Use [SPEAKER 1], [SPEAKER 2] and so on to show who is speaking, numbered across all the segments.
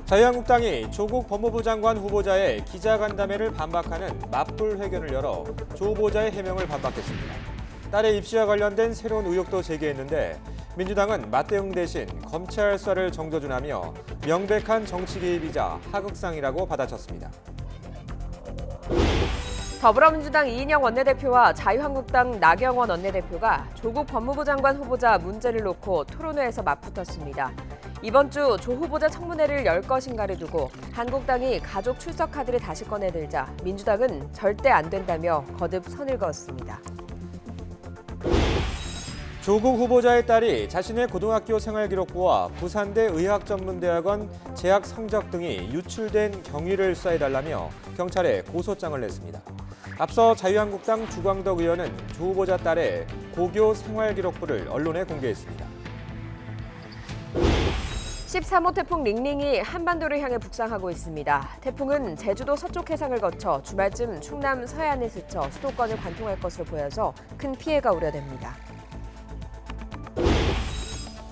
[SPEAKER 1] 자유한국당이 조국 법무부 장관 후보자의 기자간담회를 반박하는 맞불 회견을 열어 조 후보자의 해명을 반박했습니다. 딸의 입시와 관련된 새로운 의혹도 제기했는데 민주당은 맞대응 대신 검찰 수사를 정조준하며 명백한 정치 개입이자 하극상이라고 받아쳤습니다.
[SPEAKER 2] 더불어민주당 이인영 원내대표와 자유한국당 나경원 원내대표가 조국 법무부 장관 후보자 문제를 놓고 토론회에서 맞붙었습니다. 이번 주 조 후보자 청문회를 열 것인가를 두고 한국당이 가족 출석 카드를 다시 꺼내들자 민주당은 절대 안 된다며 거듭 선을 그었습니다.
[SPEAKER 1] 조국 후보자의 딸이 자신의 고등학교 생활기록부와 부산대 의학전문대학원 재학 성적 등이 유출된 경위를 수사해달라며 경찰에 고소장을 냈습니다. 앞서 자유한국당 주광덕 의원은 조 후보자 딸의 고교 생활기록부를 언론에 공개했습니다.
[SPEAKER 2] 13호 태풍 링링이 한반도를 향해 북상하고 있습니다. 태풍은 제주도 서쪽 해상을 거쳐 주말쯤 충남 서해안에 스쳐 수도권을 관통할 것으로 보여서 큰 피해가 우려됩니다.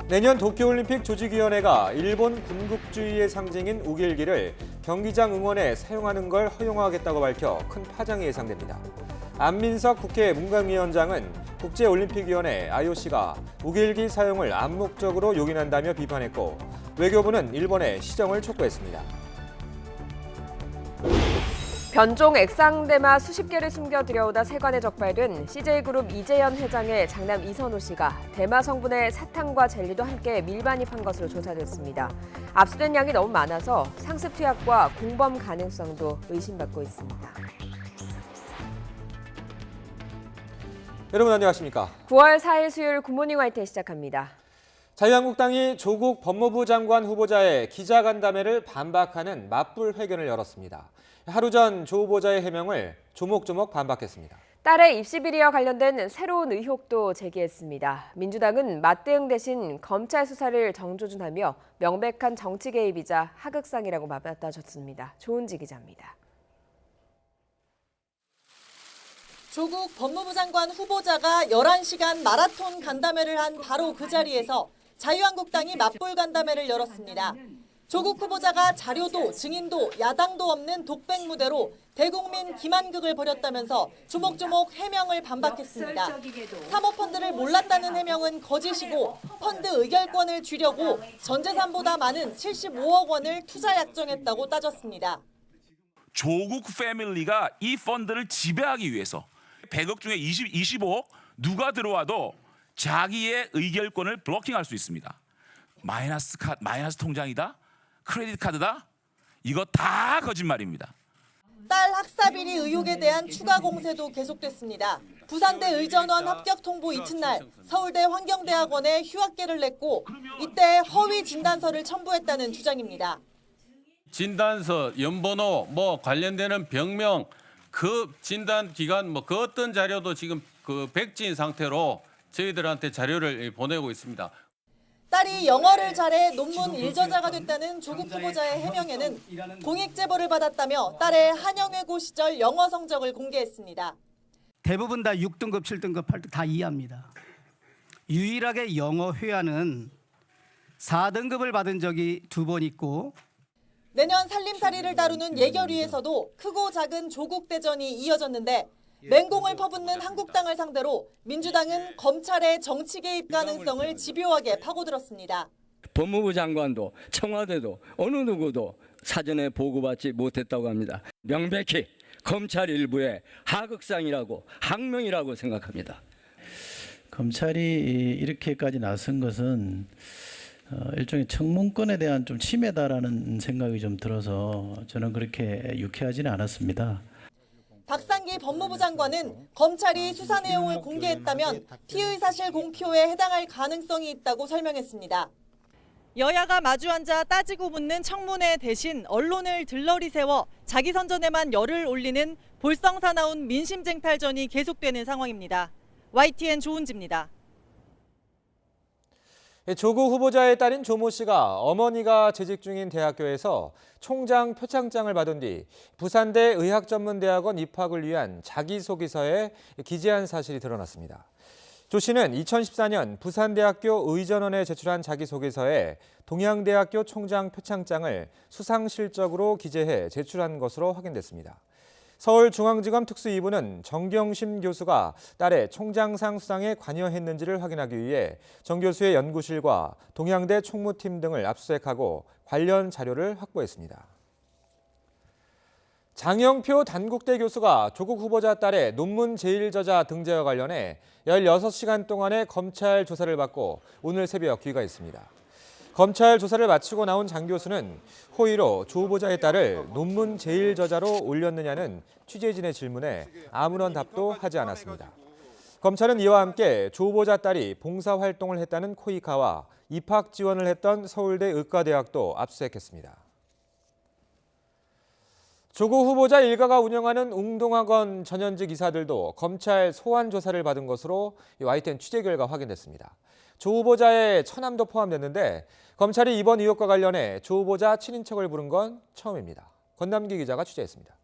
[SPEAKER 1] 내년 도쿄올림픽 조직위원회가 일본 군국주의의 상징인 우길기를 경기장 응원에 사용하는 걸 허용하겠다고 밝혀 큰 파장이 예상됩니다. 안민석 국회 문광위원장은 국제올림픽위원회 IOC가 우길기 사용을 암묵적으로 용인한다며 비판했고 외교부는 일본에 시정을 촉구했습니다.
[SPEAKER 2] 변종 액상대마 수십 개를 숨겨 들여오다 세관에 적발된 CJ그룹 이재현 회장의 장남 이선호 씨가 대마 성분의 사탕과 젤리도 함께 밀반입한 것으로 조사됐습니다. 압수된 양이 너무 많아서 상습 투약과 공범 가능성도 의심받고 있습니다.
[SPEAKER 1] 여러분 안녕하십니까?
[SPEAKER 2] 9월 4일 수요일 굿모닝 화이트 시작합니다.
[SPEAKER 1] 자유한국당이 조국 법무부 장관 후보자의 기자간담회를 반박하는 맞불 회견을 열었습니다. 하루 전 조 후보자의 해명을 조목조목 반박했습니다.
[SPEAKER 2] 딸의 입시 비리와 관련된 새로운 의혹도 제기했습니다. 민주당은 맞대응 대신 검찰 수사를 정조준하며 명백한 정치 개입이자 하극상이라고 맞받아쳤습니다. 조은지 기자입니다.
[SPEAKER 3] 조국 법무부 장관 후보자가 11시간 마라톤 간담회를 한 바로 그 자리에서 자유한국당이 맞불 간담회를 열었습니다. 조국 후보자가 자료도 증인도 야당도 없는 독백 무대로 대국민 기만극을 벌였다면서 조목조목 해명을 반박했습니다. 사모펀드를 몰랐다는 해명은 거짓이고 펀드 의결권을 쥐려고 전 재산보다 많은 75억 원을 투자 약정했다고 따졌습니다.
[SPEAKER 4] 조국 패밀리가 이 펀드를 지배하기 위해서 100억 중에 25억 누가 들어와도 자기의 의결권을 블로킹할 수 있습니다. 마이너스 통장이다? 크레딧 카드다? 이거 다 거짓말입니다.
[SPEAKER 3] 딸 학사비리 의혹에 대한 추가 공세도 계속됐습니다. 부산대 의전원 합격 통보 이튿날 서울대 환경대학원에 휴학계를 냈고 이때 허위 진단서를 첨부했다는 주장입니다.
[SPEAKER 5] 진단서, 연번호, 관련되는 병명, 그 진단 기간, 그 어떤 자료도 지금 그 백지인 상태로 저희들한테 자료를 보내고 있습니다.
[SPEAKER 3] 딸이 영어를 잘해 논문 일저자가 됐다는 조국 후보자의 해명에는 공익 제보를 받았다며 딸의 한영외고 시절 영어 성적을 공개했습니다.
[SPEAKER 6] 대부분 다 6등급, 7등급, 8등급 다 이해합니다. 유일하게 영어 회화는 4등급을 받은 적이 2번 있고
[SPEAKER 3] 내년 살림살이를 다루는 예결위에서도 크고 작은 조국 대전이 이어졌는데 맹공을 퍼붓는 한국당을 상대로 민주당은 검찰의 정치 개입 가능성을 집요하게 파고들었습니다.
[SPEAKER 7] 법무부 장관도 청와대도 어느 누구도 사전에 보고받지 못했다고 합니다. 명백히 검찰 일부의 하극상이라고 항명이라고 생각합니다.
[SPEAKER 8] 검찰이 이렇게까지 나선 것은 일종의 청문권에 대한 좀 침해다라는 생각이 좀 들어서 저는 그렇게 유쾌하지는 않았습니다.
[SPEAKER 3] 박상기 법무부 장관은 검찰이 수사 내용을 공개했다면 피의 사실 공표에 해당할 가능성이 있다고 설명했습니다.
[SPEAKER 9] 여야가 마주 앉아 따지고 묻는 청문회 대신 언론을 들러리 세워 자기 선전에만 열을 올리는 볼썽사나운 민심쟁탈전이 계속되는 상황입니다. YTN 조은지입니다.
[SPEAKER 1] 조국 후보자의 딸인 조모 씨가 어머니가 재직 중인 대학교에서 총장 표창장을 받은 뒤 부산대 의학전문대학원 입학을 위한 자기소개서에 기재한 사실이 드러났습니다. 조 씨는 2014년 부산대학교 의전원에 제출한 자기소개서에 동양대학교 총장 표창장을 수상실적으로 기재해 제출한 것으로 확인됐습니다. 서울중앙지검 특수 2부는 정경심 교수가 딸의 총장상 수상에 관여했는지를 확인하기 위해 정 교수의 연구실과 동양대 총무팀 등을 압수수색하고 관련 자료를 확보했습니다. 장영표 단국대 교수가 조국 후보자 딸의 논문 제1저자 등재와 관련해 16시간 동안의 검찰 조사를 받고 오늘 새벽 귀가했습니다. 검찰 조사를 마치고 나온 장 교수는 호의로 조 후보자의 딸을 논문 제1저자로 올렸느냐는 취재진의 질문에 아무런 답도 하지 않았습니다. 검찰은 이와 함께 조 후보자 딸이 봉사활동을 했다는 코이카와 입학 지원을 했던 서울대 의과대학도 압수수색했습니다. 조국 후보자 일가가 운영하는 웅동학원 전현직 이사들도 검찰 소환 조사를 받은 것으로 YTN 취재 결과 확인됐습니다. 조 후보자의 처남도 포함됐는데 검찰이 이번 의혹과 관련해 조 후보자 친인척을 부른 건 처음입니다. 권남기 기자가 취재했습니다.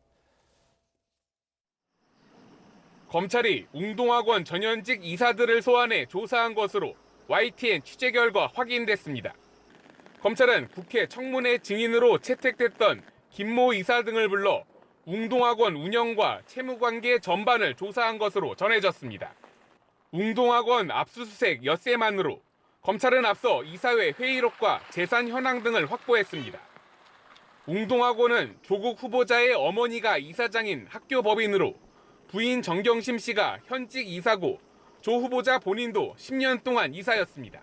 [SPEAKER 10] 검찰이 웅동학원 전현직 이사들을 소환해 조사한 것으로 YTN 취재 결과 확인됐습니다. 검찰은 국회 청문회 증인으로 채택됐던 김모 이사 등을 불러 웅동학원 운영과 채무관계 전반을 조사한 것으로 전해졌습니다. 웅동학원 압수수색 엿새만으로 검찰은 앞서 이사회 회의록과 재산 현황 등을 확보했습니다. 웅동학원은 조국 후보자의 어머니가 이사장인 학교 법인으로 부인 정경심 씨가 현직 이사고 조 후보자 본인도 10년 동안 이사였습니다.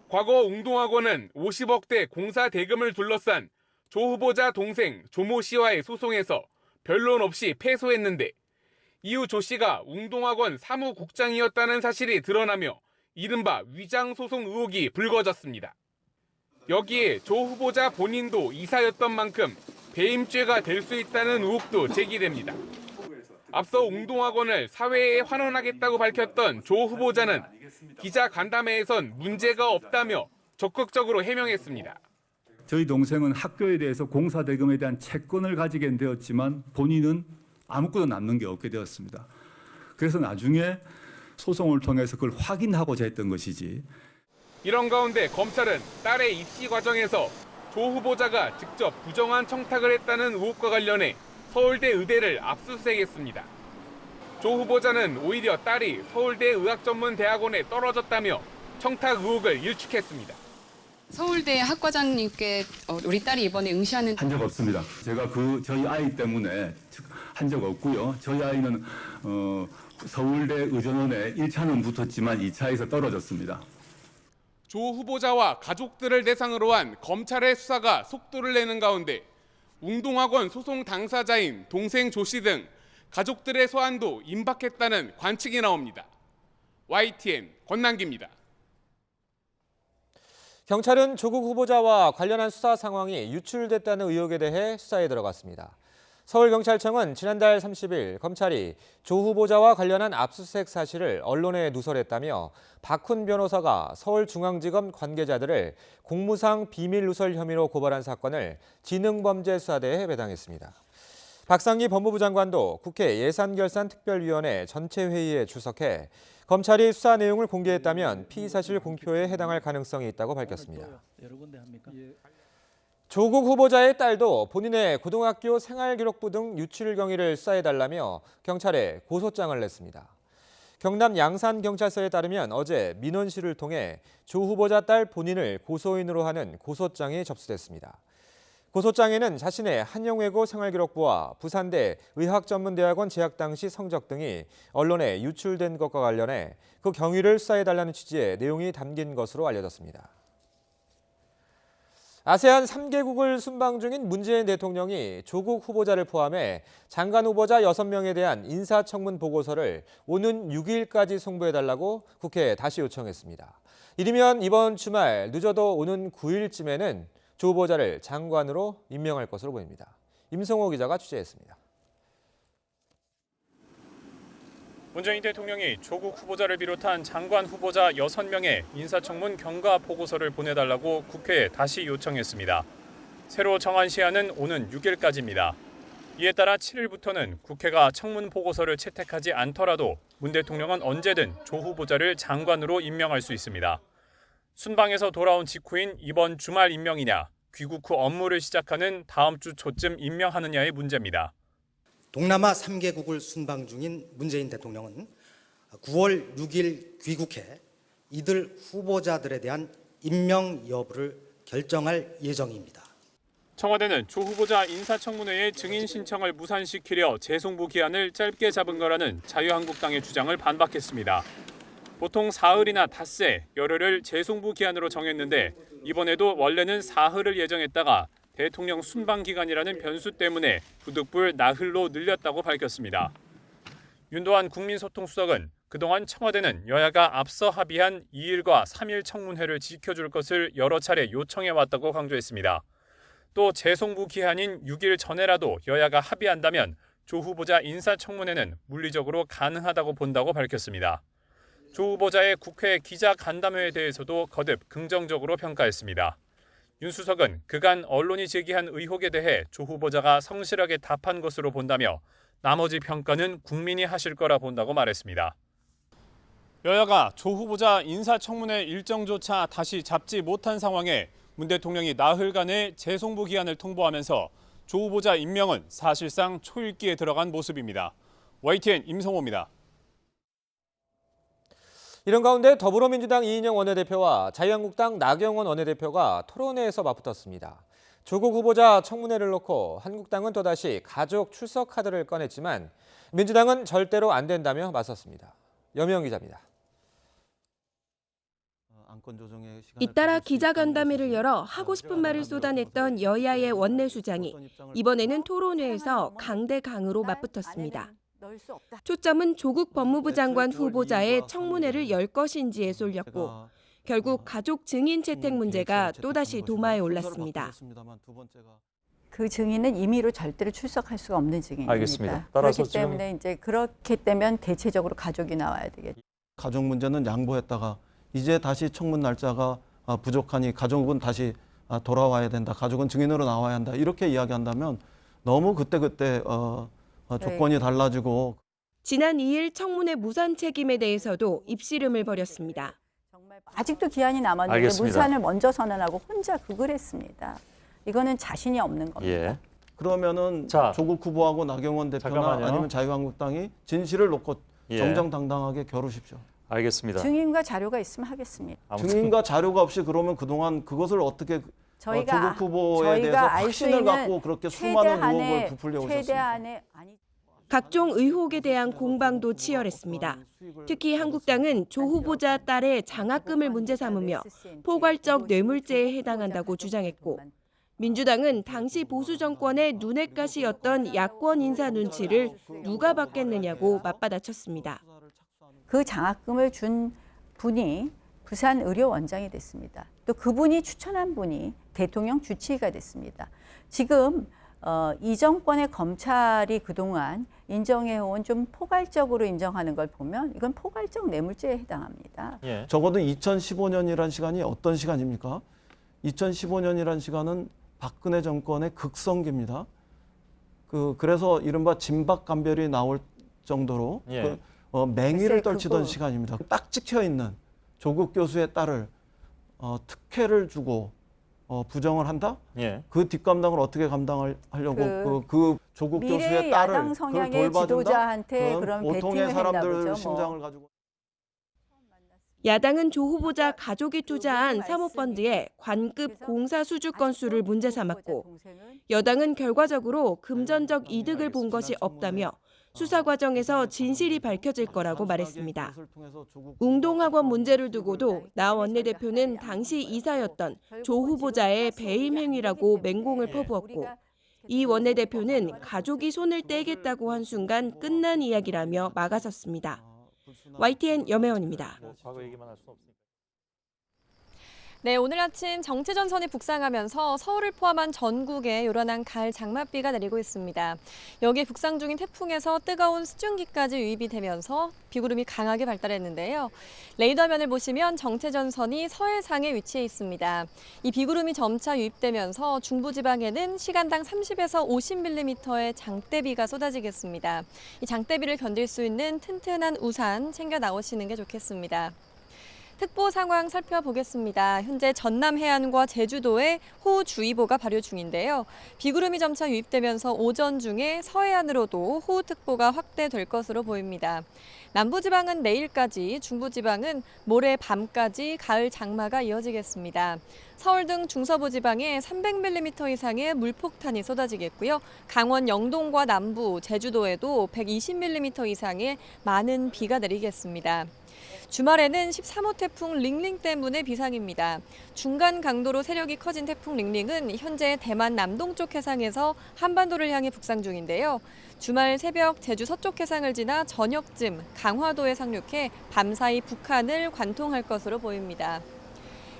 [SPEAKER 10] 과거 웅동학원은 50억대 공사 대금을 둘러싼 조 후보자 동생 조모 씨와의 소송에서 변론 없이 패소했는데 이후 조 씨가 웅동학원 사무국장이었다는 사실이 드러나며 이른바 위장소송 의혹이 불거졌습니다. 여기에 조 후보자 본인도 이사였던 만큼 배임죄가 될 수 있다는 의혹도 제기됩니다. 앞서 웅동학원을 사회에 환원하겠다고 밝혔던 조 후보자는 기자 간담회에선 문제가 없다며 적극적으로 해명했습니다.
[SPEAKER 11] 저희 동생은 학교에 대해서 공사 대금에 대한 채권을 가지게 되었지만 본인은 아무것도 남는 게 없게 되었습니다. 그래서 나중에 소송을 통해서 그걸 확인하고자 했던 것이지.
[SPEAKER 10] 이런 가운데 검찰은 딸의 입시 과정에서 조 후보자가 직접 부정한 청탁을 했다는 의혹과 관련해 서울대 의대를 압수수색했습니다. 조 후보자는 오히려 딸이 서울대 의학전문대학원에 떨어졌다며 청탁 의혹을 일축했습니다.
[SPEAKER 12] 서울대 학과장님께 우리 딸이 이번에 응시하는
[SPEAKER 11] 한 적 없습니다. 제가 저희 아이 때문에 한 적 없고요. 저희 아이는 서울대 의전원에 1차는 붙었지만 2차에서 떨어졌습니다.
[SPEAKER 10] 조 후보자와 가족들을 대상으로 한 검찰의 수사가 속도를 내는 가운데 웅동학원 소송 당사자인 동생 조 씨 등 가족들의 소환도 임박했다는 관측이 나옵니다. YTN 권남기입니다.
[SPEAKER 1] 경찰은 조국 후보자와 관련한 수사 상황이 유출됐다는 의혹에 대해 수사에 들어갔습니다. 서울경찰청은 지난달 30일 검찰이 조 후보자와 관련한 압수수색 사실을 언론에 누설했다며 박훈 변호사가 서울중앙지검 관계자들을 공무상 비밀 누설 혐의로 고발한 사건을 지능범죄수사대에 배당했습니다. 박상기 법무부 장관도 국회 예산결산특별위원회 전체 회의에 출석해 검찰이 수사 내용을 공개했다면 피의사실 공표에 해당할 가능성이 있다고 밝혔습니다. 조국 후보자의 딸도 본인의 고등학교 생활기록부 등 유출 경위를 수사해달라며 경찰에 고소장을 냈습니다. 경남 양산경찰서에 따르면 어제 민원실을 통해 조 후보자 딸 본인을 고소인으로 하는 고소장이 접수됐습니다. 고소장에는 자신의 한영외고 생활기록부와 부산대 의학전문대학원 재학 당시 성적 등이 언론에 유출된 것과 관련해 그 경위를 수사해달라는 취지의 내용이 담긴 것으로 알려졌습니다. 아세안 3개국을 순방 중인 문재인 대통령이 조국 후보자를 포함해 장관 후보자 6명에 대한 인사청문 보고서를 오는 6일까지 송부해달라고 국회에 다시 요청했습니다. 이르면 이번 주말 늦어도 오는 9일쯤에는 조 후보자를 장관으로 임명할 것으로 보입니다. 임성호 기자가 취재했습니다.
[SPEAKER 13] 문재인 대통령이 조국 후보자를 비롯한 장관 후보자 6명의 인사청문 경과 보고서를 보내달라고 국회에 다시 요청했습니다. 새로 정한 시한은 오는 6일까지입니다. 이에 따라 7일부터는 국회가 청문 보고서를 채택하지 않더라도 문 대통령은 언제든 조 후보자를 장관으로 임명할 수 있습니다. 순방에서 돌아온 직후인 이번 주말 임명이냐, 귀국 후 업무를 시작하는 다음 주 초쯤 임명하느냐의 문제입니다.
[SPEAKER 14] 동남아 3개국을 순방 중인 문재인 대통령은 9월 6일 귀국해 이들 후보자들에 대한 임명 여부를 결정할 예정입니다.
[SPEAKER 13] 청와대는 조 후보자 인사청문회의 증인 신청을 무산시키려 재송부 기한을 짧게 잡은 거라는 자유한국당의 주장을 반박했습니다. 보통 사흘이나 닷새, 열흘을 재송부 기한으로 정했는데 이번에도 원래는 사흘을 예정했다가 대통령 순방 기간이라는 변수 때문에 부득불 나흘로 늘렸다고 밝혔습니다. 윤도한 국민소통수석은 그동안 청와대는 여야가 앞서 합의한 2일과 3일 청문회를 지켜줄 것을 여러 차례 요청해왔다고 강조했습니다. 또 재송부 기한인 6일 전에라도 여야가 합의한다면 조 후보자 인사청문회는 물리적으로 가능하다고 본다고 밝혔습니다. 조 후보자의 국회 기자간담회에 대해서도 거듭 긍정적으로 평가했습니다. 윤 수석은 그간 언론이 제기한 의혹에 대해 조 후보자가 성실하게 답한 것으로 본다며 나머지 평가는 국민이 하실 거라 본다고 말했습니다. 여야가 조 후보자 인사청문회 일정조차 다시 잡지 못한 상황에 문 대통령이 나흘간의 재송부 기한을 통보하면서 조 후보자 임명은 사실상 초읽기에 들어간 모습입니다. YTN 임성호입니다.
[SPEAKER 1] 이런 가운데 더불어민주당 이인영 원내대표와 자유한국당 나경원 원내대표가 토론회에서 맞붙었습니다. 조국 후보자 청문회를 놓고 한국당은 또다시 가족 출석 카드를 꺼냈지만 민주당은 절대로 안 된다며 맞섰습니다. 여명 기자입니다.
[SPEAKER 15] 잇따라 기자간담회를 열어 하고 싶은 말을 쏟아냈던 여야의 원내수장이 이번에는 토론회에서 강대강으로 맞붙었습니다. 초점은 조국 법무부 장관 후보자의 청문회를 열 것인지에 쏠렸고 결국 가족 증인 채택 문제가 또다시 도마에 올랐습니다.
[SPEAKER 16] 그 증인은 임의로 절대로 출석할 수가 없는 증인입니다.
[SPEAKER 17] 알겠습니다. 따라서
[SPEAKER 16] 그렇기 때문에 이제 그렇게 되면 대체적으로 가족이 나와야 되겠죠.
[SPEAKER 18] 가족 문제는 양보했다가 이제 다시 청문 날짜가 부족하니 가족은 다시 돌아와야 된다. 가족은 증인으로 나와야 한다. 이렇게 이야기한다면 너무 그때그때 조건이 달라지고.
[SPEAKER 15] 지난 2일 청문회 무산 책임에 대해서도 입씨름을 벌였습니다.
[SPEAKER 16] 아직도 기한이 남았는데
[SPEAKER 17] 알겠습니다.
[SPEAKER 16] 무산을 먼저 선언하고 혼자 극을 했습니다. 이거는 자신이 없는 겁니다.
[SPEAKER 17] 예.
[SPEAKER 18] 그러면은 조국 후보하고 나경원 대표나
[SPEAKER 17] 잠깐만요.
[SPEAKER 18] 아니면 자유한국당이 진실을 놓고
[SPEAKER 17] 예.
[SPEAKER 18] 정정당당하게 겨루십시오.
[SPEAKER 17] 알겠습니다.
[SPEAKER 16] 증인과 자료가 있으면 하겠습니다.
[SPEAKER 18] 증인과 자료가 없이 그러면 그동안 그것을 어떻게
[SPEAKER 16] 저희가
[SPEAKER 18] 조국 후보에 대해서
[SPEAKER 16] 알 수
[SPEAKER 18] 확신을
[SPEAKER 16] 있는
[SPEAKER 18] 갖고 그렇게 수많은 의혹을 부풀려 오셨습니까?
[SPEAKER 16] 최대한의
[SPEAKER 15] 각종 의혹에 대한 공방도 치열했습니다. 특히 한국당은 조 후보자 딸의 장학금을 문제 삼으며 포괄적 뇌물죄에 해당한다고 주장했고 민주당은 당시 보수 정권의 눈엣가시였던 야권 인사 눈치를 누가 받겠느냐고 맞받아쳤습니다.
[SPEAKER 16] 그 장학금을 준 분이 부산의료원장이 됐습니다. 또 그분이 추천한 분이 대통령 주치의가 됐습니다. 지금 이 정권의 검찰이 그동안 인정해온 좀 포괄적으로 인정하는 걸 보면 이건 포괄적 뇌물죄에 해당합니다.
[SPEAKER 17] 예.
[SPEAKER 18] 적어도 2015년이라는 시간이 어떤 시간입니까? 2015년이라는 시간은 박근혜 정권의 극성기입니다. 그래서 이른바 진박감별이 나올 정도로
[SPEAKER 17] 예.
[SPEAKER 18] 맹위를 떨치던 시간입니다. 딱 찍혀 있는 조국 교수의 딸을 특혜를 주고 부정을 한다?
[SPEAKER 17] 예.
[SPEAKER 18] 그 뒷감당을 어떻게 감당하려고 그 조국 교수의 딸을
[SPEAKER 16] 야당 성향의 지도자한테 그런
[SPEAKER 18] 보통의
[SPEAKER 16] 배팅을
[SPEAKER 18] 사람들
[SPEAKER 16] 했나 보죠,
[SPEAKER 18] 심장을 가지고.
[SPEAKER 15] 야당은 조 후보자 가족이 투자한 사모펀드의 관급 공사 수주 건수를 문제 삼았고 여당은 결과적으로 금전적 이득을 본 것이 없다며 수사 과정에서 진실이 밝혀질 거라고 말했습니다. 웅동학원 문제를 두고도 나 원내대표는 당시 이사였던 조 후보자의 배임 행위라고 맹공을 퍼부었고 이 원내대표는 가족이 손을 떼겠다고 한 순간 끝난 이야기라며 막아섰습니다. YTN 염혜원입니다.
[SPEAKER 17] 네, 오늘 아침 정체전선이 북상하면서 서울을 포함한 전국에 요란한 가을 장맛비가 내리고 있습니다. 여기에 북상 중인 태풍에서 뜨거운 수증기까지 유입이 되면서 비구름이 강하게 발달했는데요. 레이더면을 보시면 정체전선이 서해상에 위치해 있습니다. 이 비구름이 점차 유입되면서 중부지방에는 시간당 30에서 50mm의 장대비가 쏟아지겠습니다. 이 장대비를 견딜 수 있는 튼튼한 우산 챙겨 나오시는 게 좋겠습니다. 특보 상황 살펴보겠습니다. 현재 전남 해안과 제주도에 호우주의보가 발효 중인데요. 비구름이 점차 유입되면서 오전 중에 서해안으로도 호우특보가 확대될 것으로 보입니다. 남부지방은 내일까지, 중부지방은 모레 밤까지 가을 장마가 이어지겠습니다. 서울 등 중서부 지방에 300mm 이상의 물폭탄이 쏟아지겠고요. 강원 영동과 남부, 제주도에도 120mm 이상의 많은 비가 내리겠습니다. 주말에는 13호 태풍 링링 때문에 비상입니다. 중간 강도로 세력이 커진 태풍 링링은 현재 대만 남동쪽 해상에서 한반도를 향해 북상 중인데요. 주말 새벽 제주 서쪽 해상을 지나 저녁쯤 강화도에 상륙해 밤사이 북한을 관통할 것으로 보입니다.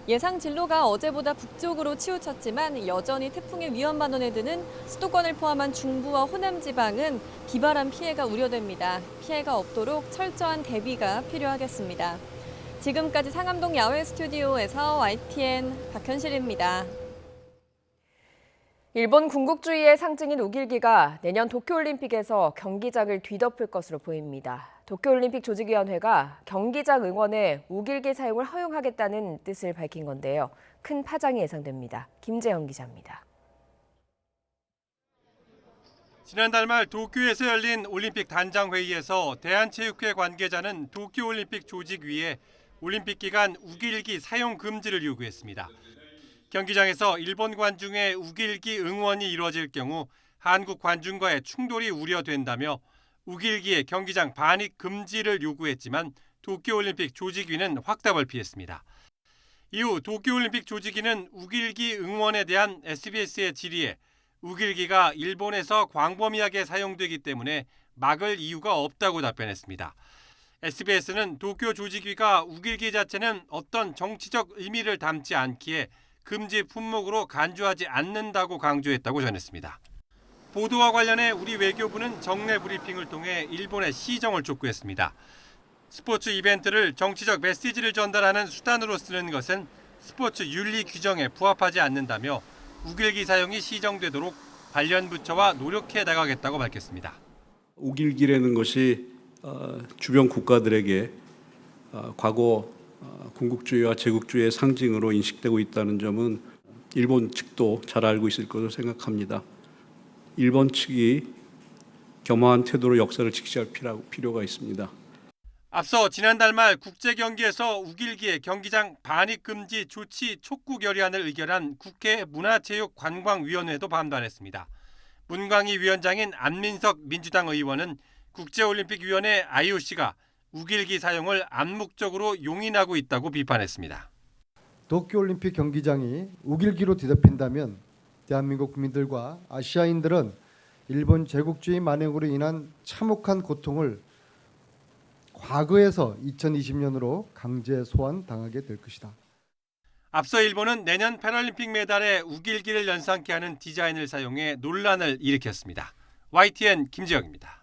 [SPEAKER 17] 예상 진로가 어제보다 북쪽으로 치우쳤지만 여전히 태풍의 위험 반원에 드는 수도권을 포함한 중부와 호남 지방은 비바람 피해가 우려됩니다. 피해가 없도록 철저한 대비가 필요하겠습니다. 지금까지 상암동 야외 스튜디오에서 YTN 박현실입니다.
[SPEAKER 2] 일본 군국주의의 상징인 우길기가 내년 도쿄올림픽에서 경기장을 뒤덮을 것으로 보입니다. 도쿄올림픽 조직위원회가 경기장 응원에 우길기 사용을 허용하겠다는 뜻을 밝힌 건데요. 큰 파장이 예상됩니다. 김재영 기자입니다.
[SPEAKER 19] 지난달 말 도쿄에서 열린 올림픽 단장회의에서 대한체육회 관계자는 도쿄올림픽 조직위에 올림픽 기간 우길기 사용 금지를 요구했습니다. 경기장에서 일본 관중의 우길기 응원이 이루어질 경우 한국 관중과의 충돌이 우려된다며 우길기의 경기장 반입 금지를 요구했지만 도쿄올림픽 조직위는 확답을 피했습니다. 이후 도쿄올림픽 조직위는 우길기 응원에 대한 SBS의 질의에 우길기가 일본에서 광범위하게 사용되기 때문에 막을 이유가 없다고 답변했습니다. SBS는 도쿄 조직위가 우길기 자체는 어떤 정치적 의미를 담지 않기에 금지 품목으로 간주하지 않는다고 강조했다고 전했습니다. 보도와 관련해 우리 외교부는 정례 브리핑을 통해 일본의 시정을 촉구했습니다. 스포츠 이벤트를 정치적 메시지를 전달하는 수단으로 쓰는 것은 스포츠 윤리 규정에 부합하지 않는다며 우길기 사용이 시정되도록 관련 부처와 노력해 나가겠다고 밝혔습니다.
[SPEAKER 20] 우길기라는 것이 주변 국가들에게 과거 군국주의와 제국주의의 상징으로 인식되고 있다는 점은 일본 측도 잘 알고 있을 것으로 생각합니다. 일본 측이 겸허한 태도로 역사를 직시할 필요가 있습니다.
[SPEAKER 19] 앞서 지난달 말 국제경기에서 우길기의 경기장 반입 금지 조치 촉구 결의안을 의결한 국회 문화체육관광위원회도 반발했습니다. 문광희 위원장인 안민석 민주당 의원은 국제올림픽위원회 IOC가 우길기 사용을 암묵적으로 용인하고 있다고 비판했습니다.
[SPEAKER 21] 도쿄올림픽 경기장이 우길기로 뒤덮인다면 대한민국 국민들과 아시아인들은 일본 제국주의 만행으로 인한 참혹한 고통을 과거에서 2020년으로 강제 소환당하게 될 것이다.
[SPEAKER 19] 앞서 일본은 내년 패럴림픽 메달에 우길기를 연상케 하는 디자인을 사용해 논란을 일으켰습니다. YTN 김지영입니다.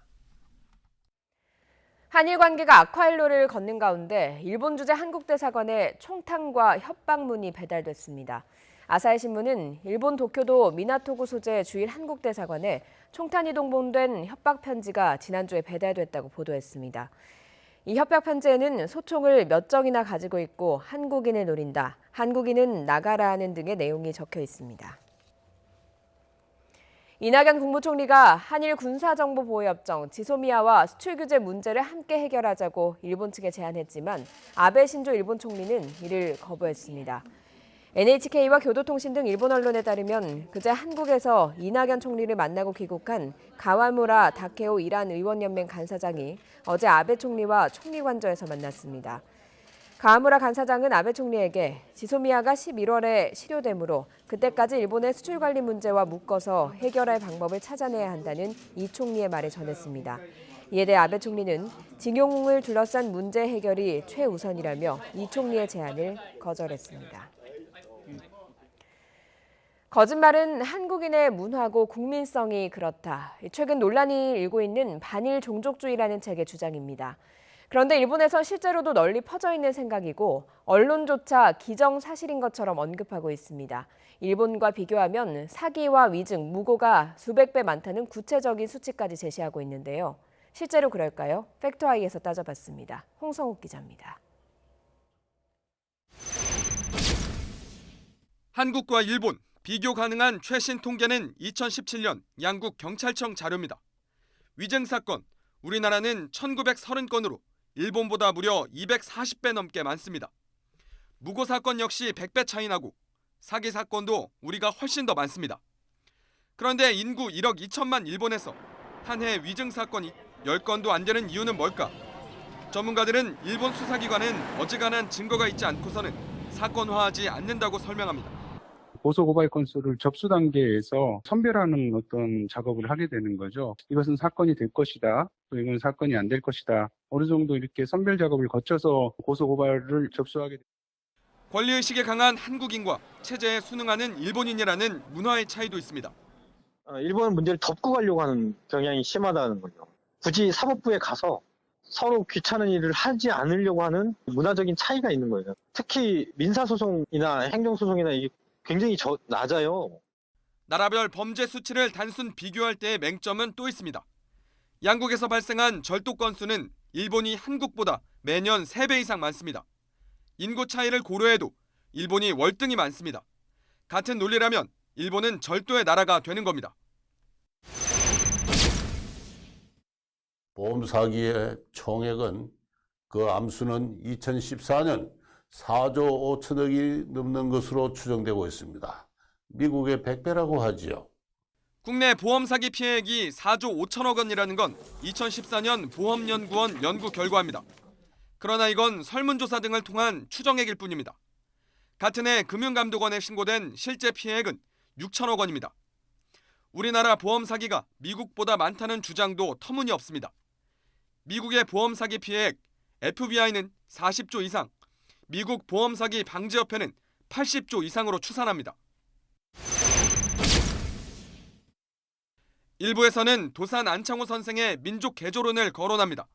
[SPEAKER 2] 한일 관계가 악화일로를 걷는 가운데 일본 주재 한국 대사관에 총탄과 협박문이 배달됐습니다. 아사히 신문은 일본 도쿄도 미나토구 소재 주일 한국 대사관에 총탄이 동봉된 협박 편지가 지난주에 배달됐다고 보도했습니다. 이 협박 편지에는 소총을 몇 정이나 가지고 있고 한국인을 노린다, 한국인은 나가라 하는 등의 내용이 적혀 있습니다. 이낙연 국무총리가 한일 군사정보보호협정 지소미아와 수출 규제 문제를 함께 해결하자고 일본 측에 제안했지만 아베 신조 일본 총리는 이를 거부했습니다. NHK와 교도통신 등 일본 언론에 따르면 그제 한국에서 이낙연 총리를 만나고 귀국한 가와무라 다케오 이란 의원연맹 간사장이 어제 아베 총리와 총리관저에서 만났습니다. 가와무라 간사장은 아베 총리에게 지소미아가 11월에 실효되므로 그때까지 일본의 수출 관리 문제와 묶어서 해결할 방법을 찾아내야 한다는 이 총리의 말을 전했습니다. 이에 대해 아베 총리는 징용을 둘러싼 문제 해결이 최우선이라며 이 총리의 제안을 거절했습니다. 거짓말은 한국인의 문화고 국민성이 그렇다. 최근 논란이 일고 있는 반일 종족주의라는 책의 주장입니다. 그런데 일본에서 실제로도 널리 퍼져 있는 생각이고 언론조차 기정사실인 것처럼 언급하고 있습니다. 일본과 비교하면 사기와 위증, 무고가 수백 배 많다는 구체적인 수치까지 제시하고 있는데요. 실제로 그럴까요? 팩트아이에서 따져봤습니다. 홍성욱 기자입니다.
[SPEAKER 4] 한국과 일본, 비교 가능한 최신 통계는 2017년 양국 경찰청 자료입니다. 위증 사건, 우리나라는 1930건으로 일본보다 무려 240배 넘게 많습니다. 무고 사건 역시 100배 차이 나고 사기 사건도 우리가 훨씬 더 많습니다. 그런데 인구 1억 2천만 일본에서 한 해 위증 사건이 10건도 안 되는 이유는 뭘까? 전문가들은 일본 수사기관은 어지간한 증거가 있지 않고서는 사건화하지 않는다고 설명합니다.
[SPEAKER 22] 고소고발 건수를 접수 단계에서 선별하는 어떤 작업을 하게 되는 거죠. 이것은 사건이 될 것이다. 또 이건 사건이 안 될 것이다. 어느 정도 이렇게 선별 작업을 거쳐서 고소고발을 접수하게 됩니다.
[SPEAKER 4] 권리의식에 강한 한국인과 체제에 순응하는 일본인이라는 문화의 차이도 있습니다.
[SPEAKER 23] 일본은 문제를 덮고 가려고 하는 경향이 심하다는 거죠. 굳이 사법부에 가서 서로 귀찮은 일을 하지 않으려고 하는 문화적인 차이가 있는 거예요. 특히 민사소송이나 행정소송이나 이게 굉장히 낮아요.
[SPEAKER 4] 나라별 범죄 수치를 단순 비교할 때의 맹점은 또 있습니다. 양국에서 발생한 절도 건수는 일본이 한국보다 매년 3배 이상 많습니다. 인구 차이를 고려해도 일본이 월등히 많습니다. 같은 논리라면 일본은 절도의 나라가 되는 겁니다.
[SPEAKER 24] 보험 사기의 총액은 그 암수는 2014년 4조 5천억이 넘는 것으로 추정되고 있습니다. 미국의 100배라고 하지요.
[SPEAKER 4] 국내 보험 사기 피해액이 4조 5천억 원이라는 건 2014년 보험연구원 연구 결과입니다. 그러나 이건 설문조사 등을 통한 추정액일 뿐입니다. 같은 해 금융감독원에 신고된 실제 피해액은 6천억 원입니다. 우리나라 보험 사기가 미국보다 많다는 주장도 터무니없습니다. 미국의 보험 사기 피해액, FBI는 40조 이상, 미국 보험 사기 방지협회는 80조 이상으로 추산합니다. 일부에서는 도산 안창호 선생의 민족 개조론을 거론합니다.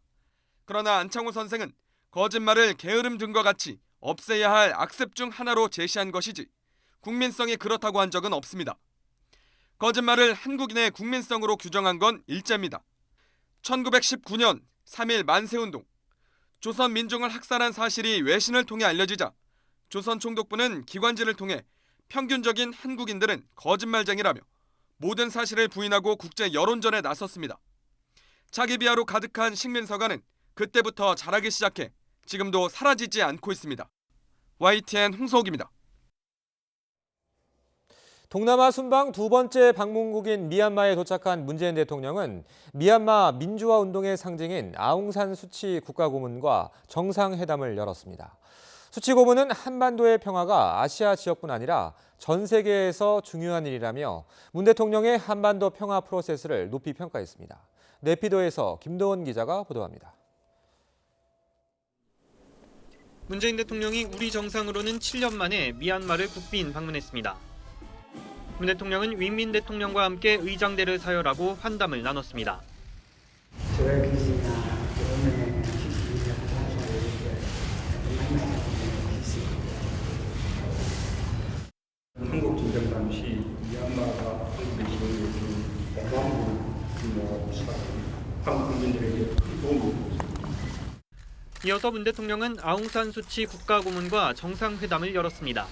[SPEAKER 4] 그러나 안창호 선생은 거짓말을 게으름 등과 같이 없애야 할 악습 중 하나로 제시한 것이지 국민성이 그렇다고 한 적은 없습니다. 거짓말을 한국인의 국민성으로 규정한 건 일제입니다. 1919년 3.1 만세운동, 조선 민중을 학살한 사실이 외신을 통해 알려지자 조선 총독부는 기관지를 통해 평균적인 한국인들은 거짓말쟁이라며 모든 사실을 부인하고 국제 여론전에 나섰습니다. 자기 비하로 가득한 식민서가는 그때부터 자라기 시작해 지금도 사라지지 않고 있습니다. YTN 홍석입니다.
[SPEAKER 1] 동남아 순방 두 번째 방문국인 미얀마에 도착한 문재인 대통령은 미얀마 민주화 운동의 상징인 아웅산 수치 국가고문과 정상회담을 열었습니다. 수치 고문은 한반도의 평화가 아시아 지역뿐 아니라 전 세계에서 중요한 일이라며 문 대통령의 한반도 평화 프로세스를 높이 평가했습니다. 네피도에서 김도원 기자가 보도합니다.
[SPEAKER 25] 문재인 대통령이 우리 정상으로는 7년 만에 미얀마를 국빈 방문했습니다. 문 대통령은 윈민 대통령과 함께 의장대를 서열하고 환담을 나눴습니다.
[SPEAKER 26] 한국 전쟁 당시 미얀마가 한국에 지원해준 공방부 한국 국민들에게 도움을 줬습니다.
[SPEAKER 25] 이어서 문 대통령은 아웅산 수치 국가고문과 정상회담을 열었습니다.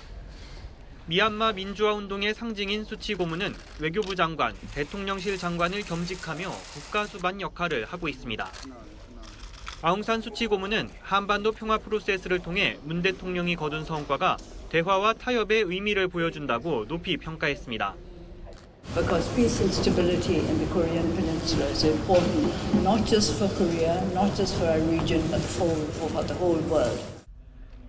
[SPEAKER 25] 미얀마 민주화 운동의 상징인 수치 고문은 외교부 장관, 대통령실 장관을 겸직하며 국가수반 역할을 하고 있습니다. 아웅산 수치 고문은 한반도 평화 프로세스를 통해 문 대통령이 거둔 성과가 대화와 타협의 의미를 보여준다고 높이 평가했습니다.
[SPEAKER 27] Because peace and stability in the Korean Peninsula is important, not just for Korea, not just for our region, but for the whole world.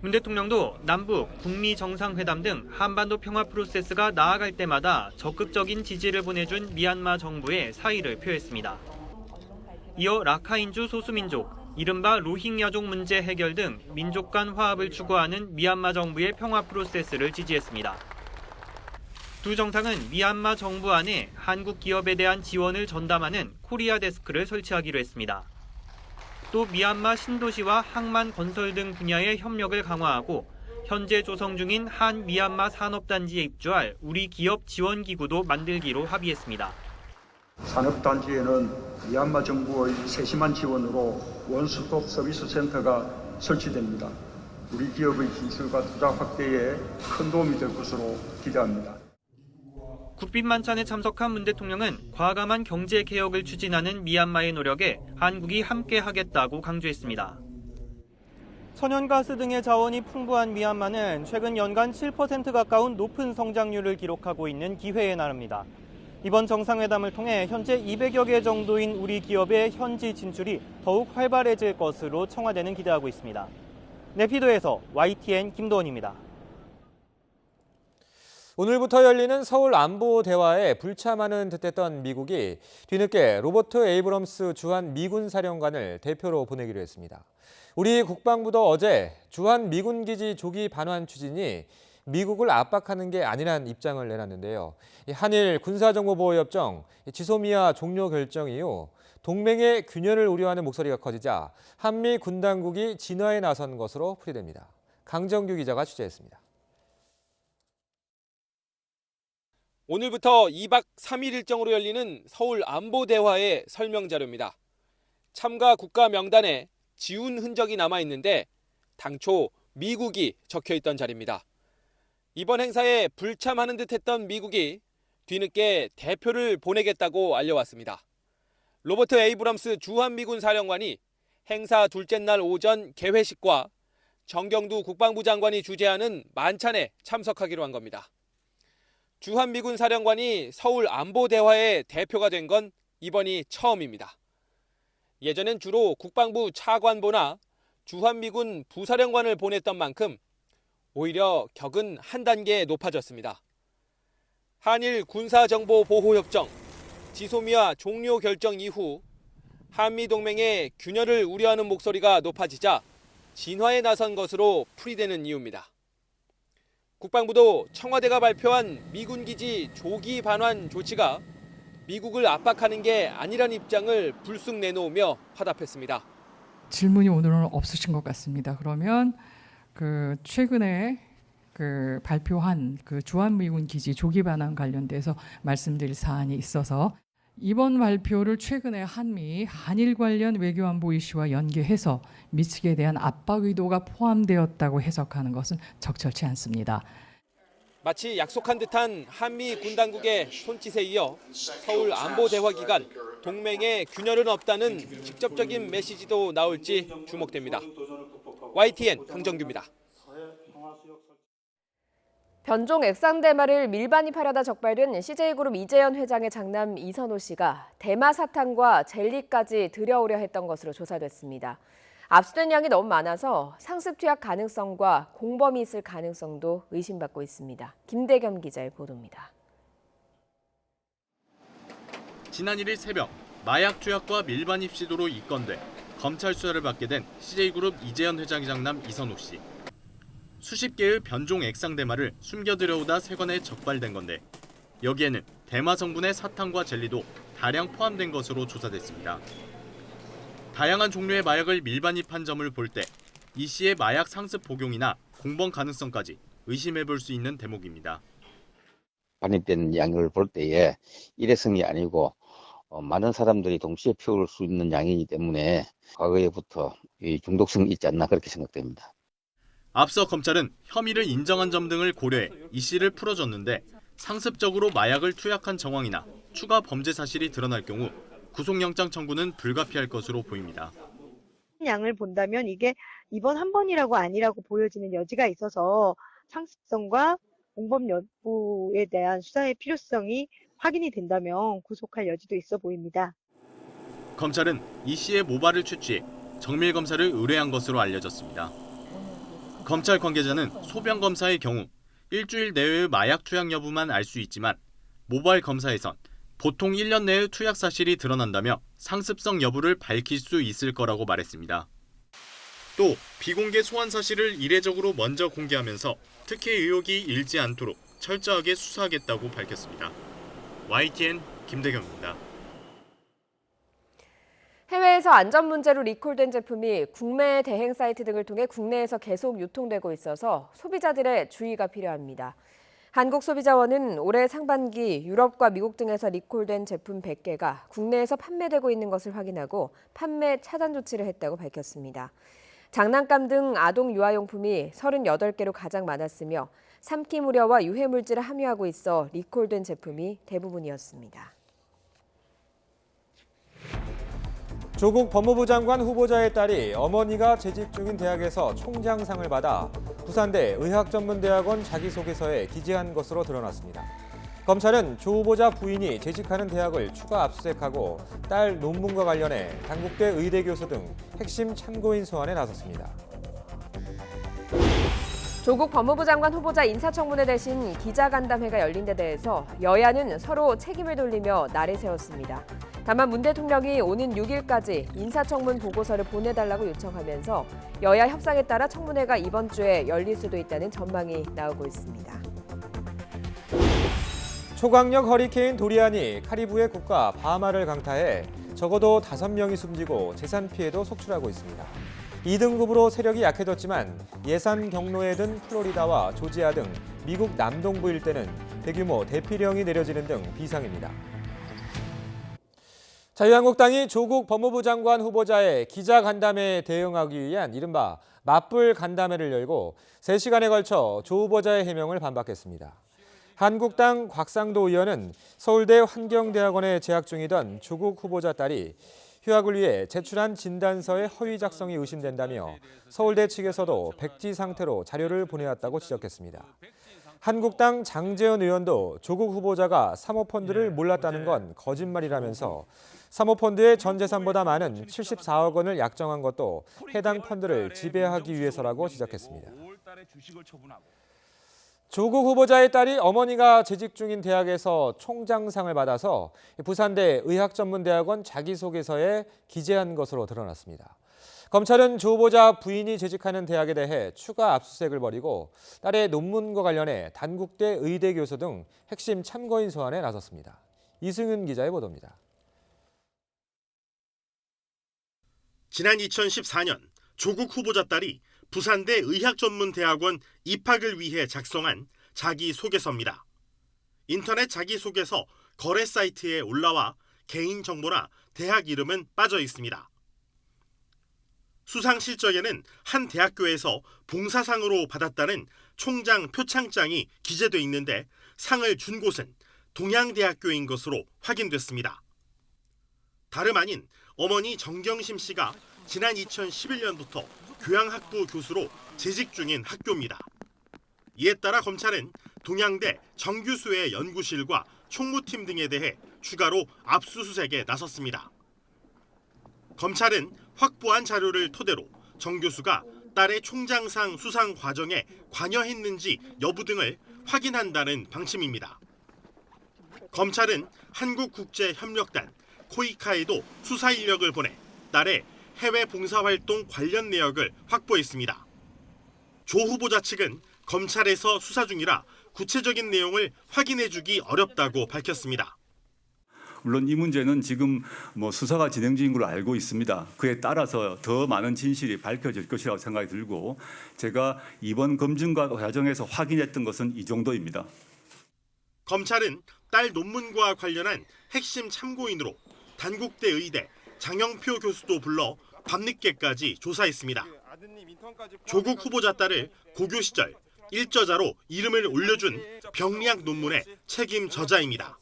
[SPEAKER 25] 문 대통령도 남북, 북미 정상회담 등 한반도 평화 프로세스가 나아갈 때마다 적극적인 지지를 보내준 미얀마 정부에 사의를 표했습니다. 이어 라카인주 소수민족, 이른바 로힝야족 문제 해결 등 민족 간 화합을 추구하는 미얀마 정부의 평화 프로세스를 지지했습니다. 두 정상은 미얀마 정부 안에 한국 기업에 대한 지원을 전담하는 코리아 데스크를 설치하기로 했습니다. 또 미얀마 신도시와 항만 건설 등 분야의 협력을 강화하고 현재 조성 중인 한 미얀마 산업단지에 입주할 우리 기업 지원기구도 만들기로 합의했습니다.
[SPEAKER 21] 산업단지에는 미얀마 정부의 세심한 지원으로 원스톱 서비스 센터가 설치됩니다. 우리 기업의 기술과 투자 확대에 큰 도움이 될 것으로 기대합니다.
[SPEAKER 25] 국빈 만찬에 참석한 문 대통령은 과감한 경제 개혁을 추진하는 미얀마의 노력에 한국이 함께하겠다고 강조했습니다. 천연가스 등의 자원이 풍부한 미얀마는 최근 연간 7% 가까운 높은 성장률을 기록하고 있는 기회의 나라입니다. 이번 정상회담을 통해 현재 200여 개 정도인 우리 기업의 현지 진출이 더욱 활발해질 것으로 청와대는 기대하고 있습니다. 내피도에서 YTN 김도원입니다.
[SPEAKER 1] 오늘부터 열리는 서울 안보 대화에 불참하는 듯했던 미국이 뒤늦게 로버트 에이브럼스 주한 미군 사령관을 대표로 보내기로 했습니다. 우리 국방부도 어제 주한 미군 기지 조기 반환 추진이 미국을 압박하는 게 아니란 입장을 내놨는데요. 한일 군사정보보호협정 지소미아 종료 결정 이후 동맹의 균열을 우려하는 목소리가 커지자 한미 군 당국이 진화에 나선 것으로 풀이됩니다. 강정규 기자가 취재했습니다.
[SPEAKER 3] 오늘부터 2박 3일 일정으로 열리는 서울 안보대화의 설명 자료입니다. 참가 국가 명단에 지운 흔적이 남아있는데 당초 미국이 적혀있던 자리입니다. 이번 행사에 불참하는 듯했던 미국이 뒤늦게 대표를 보내겠다고 알려왔습니다. 로버트 에이브럼스 주한미군 사령관이 행사 둘째 날 오전 개회식과 정경두 국방부 장관이 주재하는 만찬에 참석하기로 한 겁니다. 주한미군 사령관이 서울 안보대화의 대표가 된 건 이번이 처음입니다. 예전엔 주로 국방부 차관보나 주한미군 부사령관을 보냈던 만큼 오히려 격은 한 단계 높아졌습니다. 한일 군사정보보호협정 지소미아 종료 결정 이후 한미동맹의 균열을 우려하는 목소리가 높아지자 진화에 나선 것으로 풀이되는 이유입니다. 국방부도 청와대가 발표한 미군기지 조기 반환 조치가 미국을 압박하는 게 아니란 입장을 불쑥 내놓으며 화답했습니다.
[SPEAKER 5] 질문이 오늘은 없으신 것 같습니다. 그러면 최근에 발표한 주한미군 기지 조기 반환 관련돼서 말씀드릴 사안이 있어서 이번 발표를 최근에 한일 관련 외교안보 이슈와 연계해서 미측에 대한 압박 의도가 포함되었다고 해석하는 것은 적절치 않습니다.
[SPEAKER 3] 마치 약속한 듯한 한미 군 당국의 손짓에 이어 서울 안보대화 기간 동맹의 균열은 없다는 직접적인 메시지도 나올지 주목됩니다. YTN 강정규입니다.
[SPEAKER 2] 변종 액상대마를 밀반입하려다 적발된 CJ그룹 이재현 회장의 장남 이선호 씨가 대마 사탕과 젤리까지 들여오려 했던 것으로 조사됐습니다. 압수된 양이 너무 많아서 상습 투약 가능성과 공범이 있을 가능성도 의심받고 있습니다. 김대겸 기자의 보도입니다.
[SPEAKER 6] 지난 1일 새벽 마약 투약과 밀반입 시도로 입건돼 검찰 수사를 받게 된 CJ그룹 이재현 회장의 장남 이선호 씨. 수십 개의 변종 액상대마를 숨겨 들여오다 세관에 적발된 건데 여기에는 대마 성분의 사탕과 젤리도 다량 포함된 것으로 조사됐습니다. 다양한 종류의 마약을 밀반입한 점을 볼 때 이 씨의 마약 상습 복용이나 공범 가능성까지 의심해 볼 수 있는 대목입니다.
[SPEAKER 7] 반입된 양을 볼 때에 일회성이 아니고 많은 사람들이 동시에 피울 수 있는 양이기 때문에 과거에부터 중독성이 있지 않나 그렇게 생각됩니다.
[SPEAKER 6] 앞서 검찰은 혐의를 인정한 점 등을 고려해 이 씨를 풀어줬는데 상습적으로 마약을 투약한 정황이나 추가 범죄 사실이 드러날 경우 구속영장 청구는 불가피할 것으로 보입니다.
[SPEAKER 8] 양을 본다면 이게 이번 한 번이라고 아니라고 보여지는 여지가 있어서 상습성과 공범 여부에 대한 수사의 필요성이 확인이 된다면 구속할 여지도 있어 보입니다.
[SPEAKER 6] 검찰은 이 씨의 모발을 채취해 정밀 검사를 의뢰한 것으로 알려졌습니다. 검찰 관계자는 소변 검사의 경우 일주일 내외의 마약 투약 여부만 알 수 있지만 모발 검사에선 보통 1년 내의 투약 사실이 드러난다며 상습성 여부를 밝힐 수 있을 거라고 말했습니다. 또 비공개 소환 사실을 이례적으로 먼저 공개하면서 특혜 의혹이 일지 않도록 철저하게 수사하겠다고 밝혔습니다. YTN 김대경입니다.
[SPEAKER 2] 해외에서 안전 문제로 리콜된 제품이 국내 대행 사이트 등을 통해 국내에서 계속 유통되고 있어서 소비자들의 주의가 필요합니다. 한국소비자원은 올해 상반기 유럽과 미국 등에서 리콜된 제품 100개가 국내에서 판매되고 있는 것을 확인하고 판매 차단 조치를 했다고 밝혔습니다. 장난감 등 아동 유아용품이 38개로 가장 많았으며 삼킴 우려와 유해물질을 함유하고 있어 리콜된 제품이 대부분이었습니다.
[SPEAKER 1] 조국 법무부 장관 후보자의 딸이 어머니가 재직 중인 대학에서 총장상을 받아 부산대 의학전문대학원 자기소개서에 기재한 것으로 드러났습니다. 검찰은 조 후보자 부인이 재직하는 대학을 추가 압수수색하고 딸 논문과 관련해 단국대 의대 교수 등 핵심 참고인 소환에 나섰습니다.
[SPEAKER 2] 조국 법무부 장관 후보자 인사청문회 대신 기자간담회가 열린 데 대해서 여야는 서로 책임을 돌리며 날을 세웠습니다. 다만 문 대통령이 오는 6일까지 인사청문 보고서를 보내달라고 요청하면서 여야 협상에 따라 청문회가 이번 주에 열릴 수도 있다는 전망이 나오고 있습니다.
[SPEAKER 1] 초강력 허리케인 도리안이 카리브해 국가 바하마를 강타해 적어도 5명이 숨지고 재산 피해도 속출하고 있습니다. 2등급으로 세력이 약해졌지만 예산 경로에 든 플로리다와 조지아 등 미국 남동부 일대는 대규모 대피령이 내려지는 등 비상입니다. 자유한국당이 조국 법무부 장관 후보자의 기자간담회에 대응하기 위한 이른바 맞불 간담회를 열고 3시간에 걸쳐 조 후보자의 해명을 반박했습니다. 한국당 곽상도 의원은 서울대 환경대학원에 재학 중이던 조국 후보자 딸이 휴학을 위해 제출한 진단서의 허위 작성이 의심된다며 서울대 측에서도 백지 상태로 자료를 보내왔다고 지적했습니다. 한국당 장제원 의원도 조국 후보자가 사모펀드를 몰랐다는 건 거짓말이라면서 사모펀드의 전 재산보다 많은 74억 원을 약정한 것도 해당 펀드를 지배하기 위해서라고 지적했습니다. 조국 후보자의 딸이 어머니가 재직 중인 대학에서 총장상을 받아서 부산대 의학전문대학원 자기소개서에 기재한 것으로 드러났습니다. 검찰은 조 후보자 부인이 재직하는 대학에 대해 추가 압수수색을 벌이고 딸의 논문과 관련해 단국대 의대 교수 등 핵심 참고인 소환에 나섰습니다. 이승윤 기자의 보도입니다.
[SPEAKER 9] 지난 2014년 조국 후보자 딸이 부산대 의학전문대학원 입학을 위해 작성한 자기소개서입니다. 인터넷 자기소개서 거래 사이트에 올라와 개인정보나 대학 이름은 빠져 있습니다. 수상 실적에는 한 대학교에서 봉사상으로 받았다는 총장 표창장이 기재돼 있는데 상을 준 곳은 동양대학교인 것으로 확인됐습니다. 다름 아닌 어머니 정경심 씨가 지난 2011년부터 교양학부 교수로 재직 중인 학교입니다. 이에 따라 검찰은 동양대 정 교수의 연구실과 총무팀 등에 대해 추가로 압수수색에 나섰습니다. 검찰은 확보한 자료를 토대로 정 교수가 딸의 총장상 수상 과정에 관여했는지 여부 등을 확인한다는 방침입니다. 검찰은 한국국제협력단 코이카에도 수사 인력을 보내 딸의 해외 봉사활동 관련 내역을 확보했습니다. 조 후보자 측은 검찰에서 수사 중이라 구체적인 내용을 확인해주기 어렵다고 밝혔습니다.
[SPEAKER 10] 물론 이 문제는 지금 수사가 진행 중인 걸로 알고 있습니다. 그에 따라서 더 많은 진실이 밝혀질 것이라고 생각이 들고 제가 이번 검증 과정에서 확인했던 것은 이 정도입니다.
[SPEAKER 9] 검찰은 딸 논문과 관련한 핵심 참고인으로 단국대 의대 장영표 교수도 불러 밤늦게까지 조사했습니다. 조국 후보자 딸을 고교 시절 일저자로 이름을 올려준 병리학 논문의 책임 저자입니다.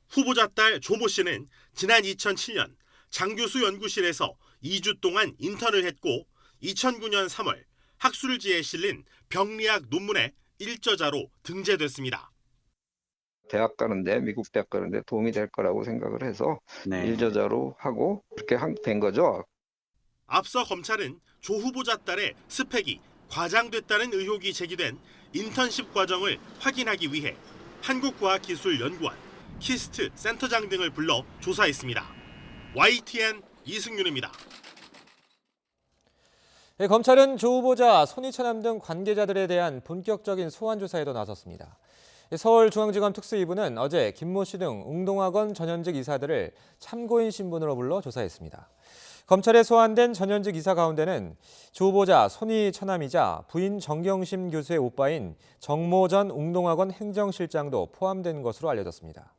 [SPEAKER 9] 후보자 딸 조모 씨는 지난 2007년 장 교수 연구실에서 2주 동안 인턴을 했고 2009년 3월 학술지에 실린 병리학 논문의 일저자로 등재됐습니다.
[SPEAKER 11] 대학 가는데 미국 대학 가는데 도움이 될 거라고 생각을 해서 일저자로 하고 그렇게 된 거죠.
[SPEAKER 9] 앞서 검찰은 조 후보자 딸의 스펙이 과장됐다는 의혹이 제기된 인턴십 과정을 확인하기 위해 한국과학기술연구원, 키스트 센터장 등을 불러 조사했습니다. YTN 이승윤입니다.
[SPEAKER 1] 검찰은 조 후보자, 손희철남 등 관계자들에 대한 본격적인 소환 조사에도 나섰습니다. 서울중앙지검 특수이부는 어제 김모 씨 등 웅동학원 전현직 이사들을 참고인 신분으로 불러 조사했습니다. 검찰에 소환된 전현직 이사 가운데는 조 후보자 손희 처남이자 부인 정경심 교수의 오빠인 정모 전 웅동학원 행정실장도 포함된 것으로 알려졌습니다.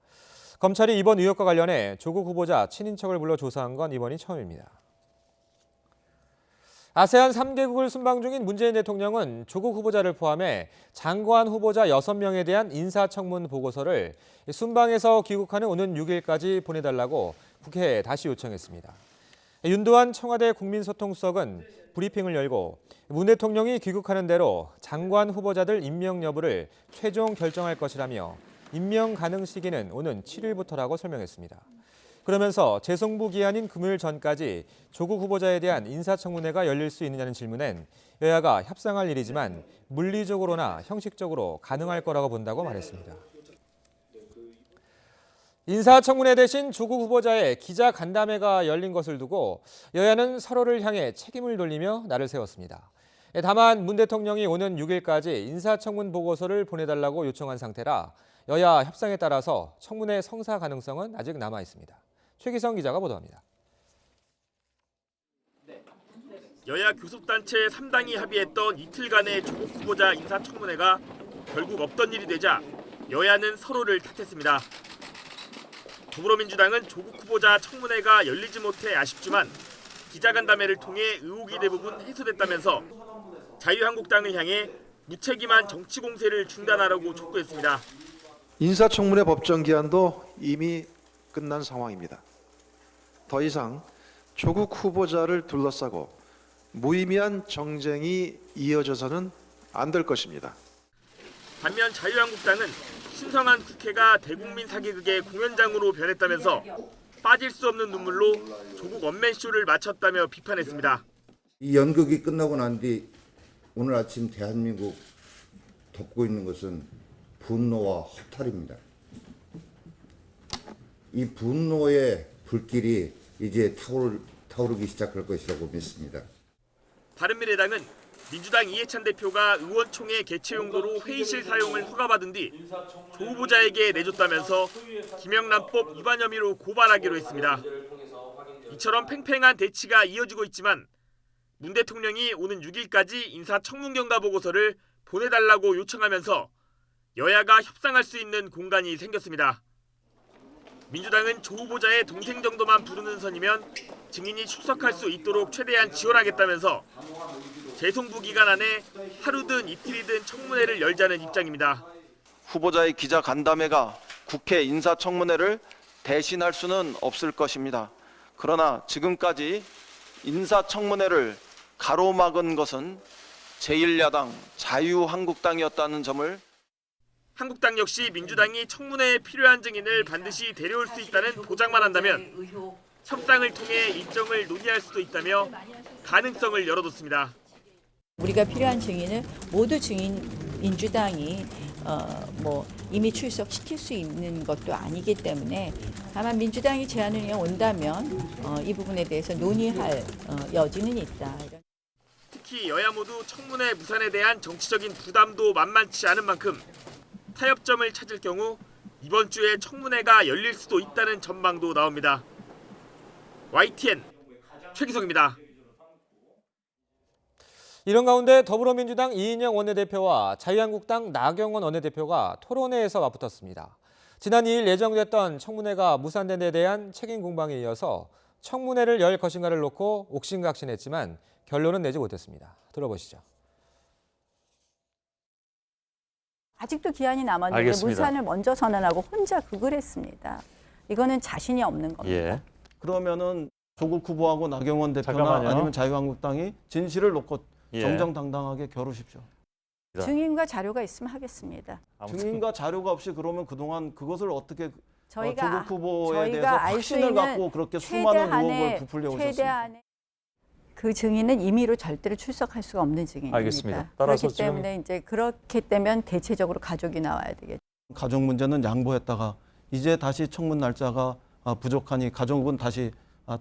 [SPEAKER 1] 검찰이 이번 의혹과 관련해 조국 후보자 친인척을 불러 조사한 건 이번이 처음입니다. 아세안 3개국을 순방 중인 문재인 대통령은 조국 후보자를 포함해 장관 후보자 6명에 대한 인사청문 보고서를 순방에서 귀국하는 오는 6일까지 보내달라고 국회에 다시 요청했습니다. 윤도한 청와대 국민소통수석은 브리핑을 열고 문 대통령이 귀국하는 대로 장관 후보자들 임명 여부를 최종 결정할 것이라며 임명 가능 시기는 오는 7일부터라고 설명했습니다. 그러면서 재송부 기한인 금요일 전까지 조국 후보자에 대한 인사청문회가 열릴 수 있느냐는 질문엔 여야가 협상할 일이지만 물리적으로나 형식적으로 가능할 거라고 본다고 말했습니다. 인사청문회 대신 조국 후보자의 기자 간담회가 열린 것을 두고 여야는 서로를 향해 책임을 돌리며 날을 세웠습니다. 다만 문 대통령이 오는 6일까지 인사청문 보고서를 보내달라고 요청한 상태라 여야 협상에 따라서 청문회 성사 가능성은 아직 남아 있습니다. 최기성 기자가 보도합니다.
[SPEAKER 9] 여야 교섭단체 3당이 합의했던 이틀간의 조국 후보자 인사청문회가 결국 없던 일이 되자 여야는 서로를 탓했습니다. 더불어민주당은 조국 후보자 청문회가 열리지 못해 아쉽지만 기자간담회를 통해 의혹이 대부분 해소됐다면서 자유한국당을 향해 무책임한 정치 공세를 중단하라고 촉구했습니다.
[SPEAKER 12] 인사청문회 법정 기한도 이미 끝난 상황입니다. 더 이상 조국 후보자를 둘러싸고 무의미한 정쟁이 이어져서는 안 될 것입니다.
[SPEAKER 9] 반면 자유한국당은 신성한 국회가 대국민 사기극의 공연장으로 변했다면서 빠질 수 없는 눈물로 조국 원맨쇼를 마쳤다며 비판했습니다.
[SPEAKER 13] 이 연극이 끝나고 난 뒤 오늘 아침 대한민국 덮고 있는 것은 분노와 허탈입니다. 이 분노의 불길이 이제 타오르기 시작할 것이라고 믿습니다.
[SPEAKER 9] 바른미래당은 민주당 이해찬 대표가 의원총회 개최 용도로 회의실 사용을 허가받은 뒤 조 후보자에게 내줬다면서 김영란법 위반 혐의로 고발하기로 했습니다. 이처럼 팽팽한 대치가 이어지고 있지만 문 대통령이 오는 6일까지 인사청문경과 보고서를 보내달라고 요청하면서 여야가 협상할 수 있는 공간이 생겼습니다. 민주당은 조 후보자의 동생 정도만 부르는 선이면 증인이 출석할 수 있도록 최대한 지원하겠다면서 재송부 기간 안에 하루든 이틀이든 청문회를 열자는 입장입니다.
[SPEAKER 14] 후보자의 기자 간담회가 국회 인사청문회를 대신할 수는 없을 것입니다. 그러나 지금까지 인사청문회를 가로막은 것은 제1야당 자유한국당이었다는 점을
[SPEAKER 9] 한국당 역시 민주당이 청문회에 필요한 증인을 반드시 데려올 수 있다는 보장만 한다면 협상을 통해 일정을 논의할 수도 있다며 가능성을 열어뒀습니다.
[SPEAKER 27] 우리가 필요한 증인은 모두 증인 민주당이 이미 출석시킬 수 있는 것도 아니기 때문에 다만 민주당이 제안을 온다면 이 부분에 대해서 논의할 여지는 있다.
[SPEAKER 9] 특히 여야 모두 청문회 무산에 대한 정치적인 부담도 만만치 않은 만큼 타협점을 찾을 경우 이번 주에 청문회가 열릴 수도 있다는 전망도 나옵니다. YTN 최기성입니다.
[SPEAKER 1] 이런 가운데 더불어민주당 이인영 원내대표와 자유한국당 나경원 원내대표가 토론회에서 맞붙었습니다. 지난 2일 예정됐던 청문회가 무산된 데 대한 책임 공방에 이어서 청문회를 열 것인가를 놓고 옥신각신했지만 결론은 내지 못했습니다. 들어보시죠.
[SPEAKER 15] 아직도 기한이 남았는데
[SPEAKER 16] 알겠습니다.
[SPEAKER 15] 무산을 먼저 선언하고 혼자 극을 했습니다. 이거는 자신이 없는 겁니다.
[SPEAKER 16] 예.
[SPEAKER 17] 그러면은 조국 후보하고 나경원 대표나
[SPEAKER 16] 잠깐만요.
[SPEAKER 17] 아니면 자유한국당이 진실을 놓고
[SPEAKER 16] 예.
[SPEAKER 17] 정정당당하게 겨루십시오.
[SPEAKER 15] 증인과 자료가 있으면 하겠습니다.
[SPEAKER 17] 증인과 자료가 없이 그러면 그동안 그것을 어떻게
[SPEAKER 15] 저희가
[SPEAKER 17] 조국 후보에 대해서
[SPEAKER 15] 알 수
[SPEAKER 17] 확신을
[SPEAKER 15] 있는
[SPEAKER 17] 갖고 그렇게 수많은 의혹을 부풀려 오셨습니까?
[SPEAKER 15] 최대한의 그 증인은 임의로 절대로 출석할 수가 없는 증인입니다.
[SPEAKER 16] 알겠습니다. 따라서
[SPEAKER 15] 그렇기 때문에 이제 그렇게 되면 대체적으로 가족이 나와야 되겠죠.
[SPEAKER 17] 가족 문제는 양보했다가 이제 다시 청문 날짜가 부족하니 가족은 다시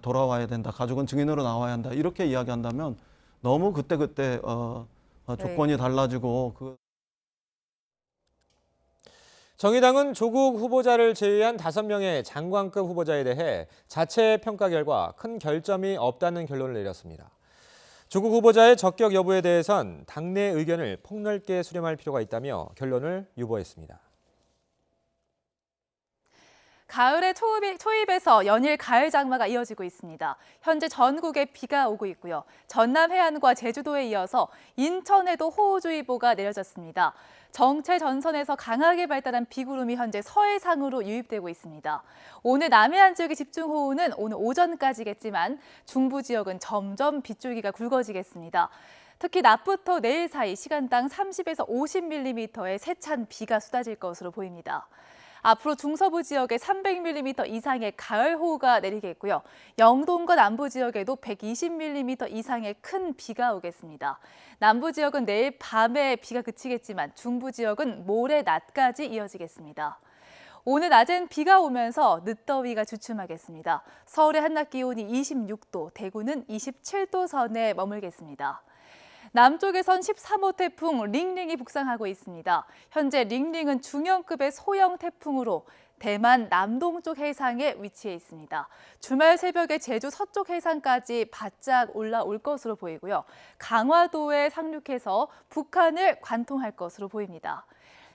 [SPEAKER 17] 돌아와야 된다. 가족은 증인으로 나와야 한다. 이렇게 이야기한다면 너무 그때그때 조건이 달라지고
[SPEAKER 1] 정의당은 조국 후보자를 제외한 5명의 장관급 후보자에 대해 자체 평가 결과 큰 결점이 없다는 결론을 내렸습니다. 조국 후보자의 적격 여부에 대해선 당내 의견을 폭넓게 수렴할 필요가 있다며 결론을 유보했습니다.
[SPEAKER 16] 가을의 초입에서 연일 가을 장마가 이어지고 있습니다. 현재 전국에 비가 오고 있고요. 전남 해안과 제주도에 이어서 인천에도 호우주의보가 내려졌습니다. 정체 전선에서 강하게 발달한 비구름이 현재 서해상으로 유입되고 있습니다. 오늘 남해안 지역의 집중호우는 오늘 오전까지겠지만 중부 지역은 점점 빗줄기가 굵어지겠습니다. 특히 낮부터 내일 사이 시간당 30에서 50mm의 세찬 비가 쏟아질 것으로 보입니다. 앞으로 중서부 지역에 300mm 이상의 가을 호우가 내리겠고요. 영동과 남부 지역에도 120mm 이상의 큰 비가 오겠습니다. 남부 지역은 내일 밤에 비가 그치겠지만 중부 지역은 모레 낮까지 이어지겠습니다. 오늘 낮엔 비가 오면서 늦더위가 주춤하겠습니다. 서울의 한낮 기온이 26도, 대구는 27도 선에 머물겠습니다. 남쪽에선 13호 태풍 링링이 북상하고 있습니다. 현재 링링은 중형급의 소형 태풍으로 대만 남동쪽 해상에 위치해 있습니다. 주말 새벽에 제주 서쪽 해상까지 바짝 올라올 것으로 보이고요. 강화도에 상륙해서 북한을 관통할 것으로 보입니다.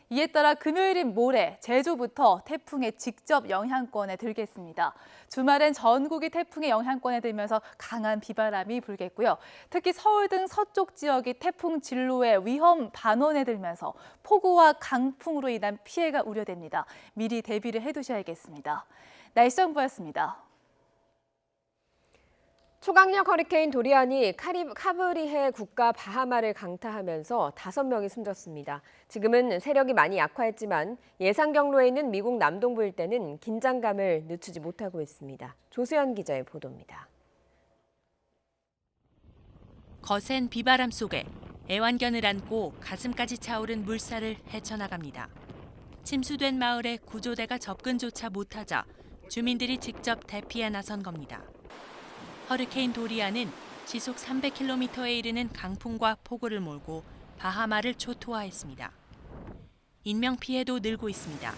[SPEAKER 16] 이에 따라 금요일인 모레 제주부터 태풍의 직접 영향권에 들겠습니다. 주말엔 전국이 태풍의 영향권에 들면서 강한 비바람이 불겠고요. 특히 서울 등 서쪽 지역이 태풍 진로의 위험 반원에 들면서 폭우와 강풍으로 인한 피해가 우려됩니다. 미리 대비를 해두셔야겠습니다. 날씨 정보였습니다.
[SPEAKER 2] 초강력 허리케인 도리안이 카브리해 국가 바하마를 강타하면서 5명이 숨졌습니다. 지금은 세력이 많이 약화했지만 예상 경로에 있는 미국 남동부 일대는 긴장감을 늦추지 못하고 있습니다. 조수연 기자의 보도입니다.
[SPEAKER 18] 거센 비바람 속에 애완견을 안고 가슴까지 차오른 물살을 헤쳐나갑니다. 침수된 마을에 구조대가 접근조차 못하자 주민들이 직접 대피에 나선 겁니다. 허리케인 도리안은 시속 300km에 이르는 강풍과 폭우를 몰고 바하마를 초토화했습니다. 인명 피해도 늘고 있습니다.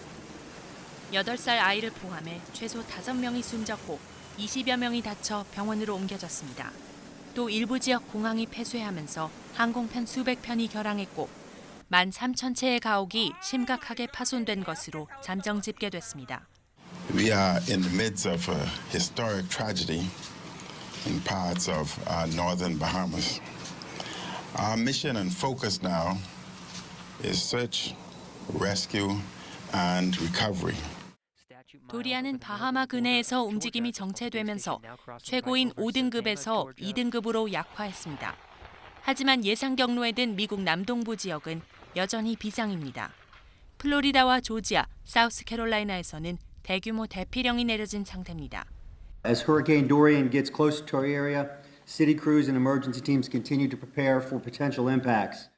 [SPEAKER 18] 8살 아이를 포함해 최소 5명이 숨졌고 20여 명이 다쳐 병원으로 옮겨졌습니다. 또 일부 지역 공항이 폐쇄하면서 항공편 수백 편이 결항했고 13,000채의 가옥이 심각하게 파손된 것으로 잠정 집계됐습니다.
[SPEAKER 19] We are in the midst of a historic tragedy in parts of northern Bahamas. Our mission and focus now is search, rescue, and recovery.
[SPEAKER 18] 도리안은 바하마 근해에서 움직임이 정체되면서 최고인 5등급에서 2등급으로 약화했습니다. 하지만 예상 경로에 든 미국 남동부 지역은 여전히 비상입니다. 플로리다와 조지아, 사우스캐롤라이나에서는 대규모 대피령이 내려진 상태입니다.
[SPEAKER 20] As Hurricane Dorian gets closer to our area, city crews and emergency teams continue to prepare for potential impacts.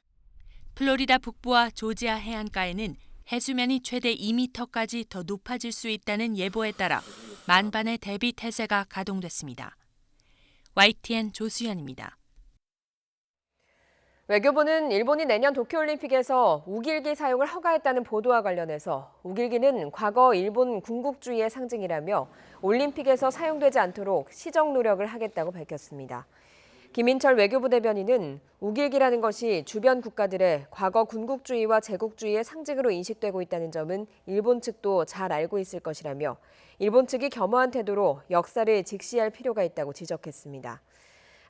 [SPEAKER 18] 플로리다 북부와 조지아 해안가에는 해수면이 최대 2m까지 더 높아질 수 있다는 예보에 따라 만반의 대비 태세가 가동됐습니다. YTN 조수연입니다.
[SPEAKER 2] 외교부는 일본이 내년 도쿄올림픽에서 우길기 사용을 허가했다는 보도와 관련해서 우길기는 과거 일본 군국주의의 상징이라며 올림픽에서 사용되지 않도록 시정 노력을 하겠다고 밝혔습니다. 김인철 외교부 대변인은 우길기라는 것이 주변 국가들의 과거 군국주의와 제국주의의 상징으로 인식되고 있다는 점은 일본 측도 잘 알고 있을 것이라며 일본 측이 겸허한 태도로 역사를 직시할 필요가 있다고 지적했습니다.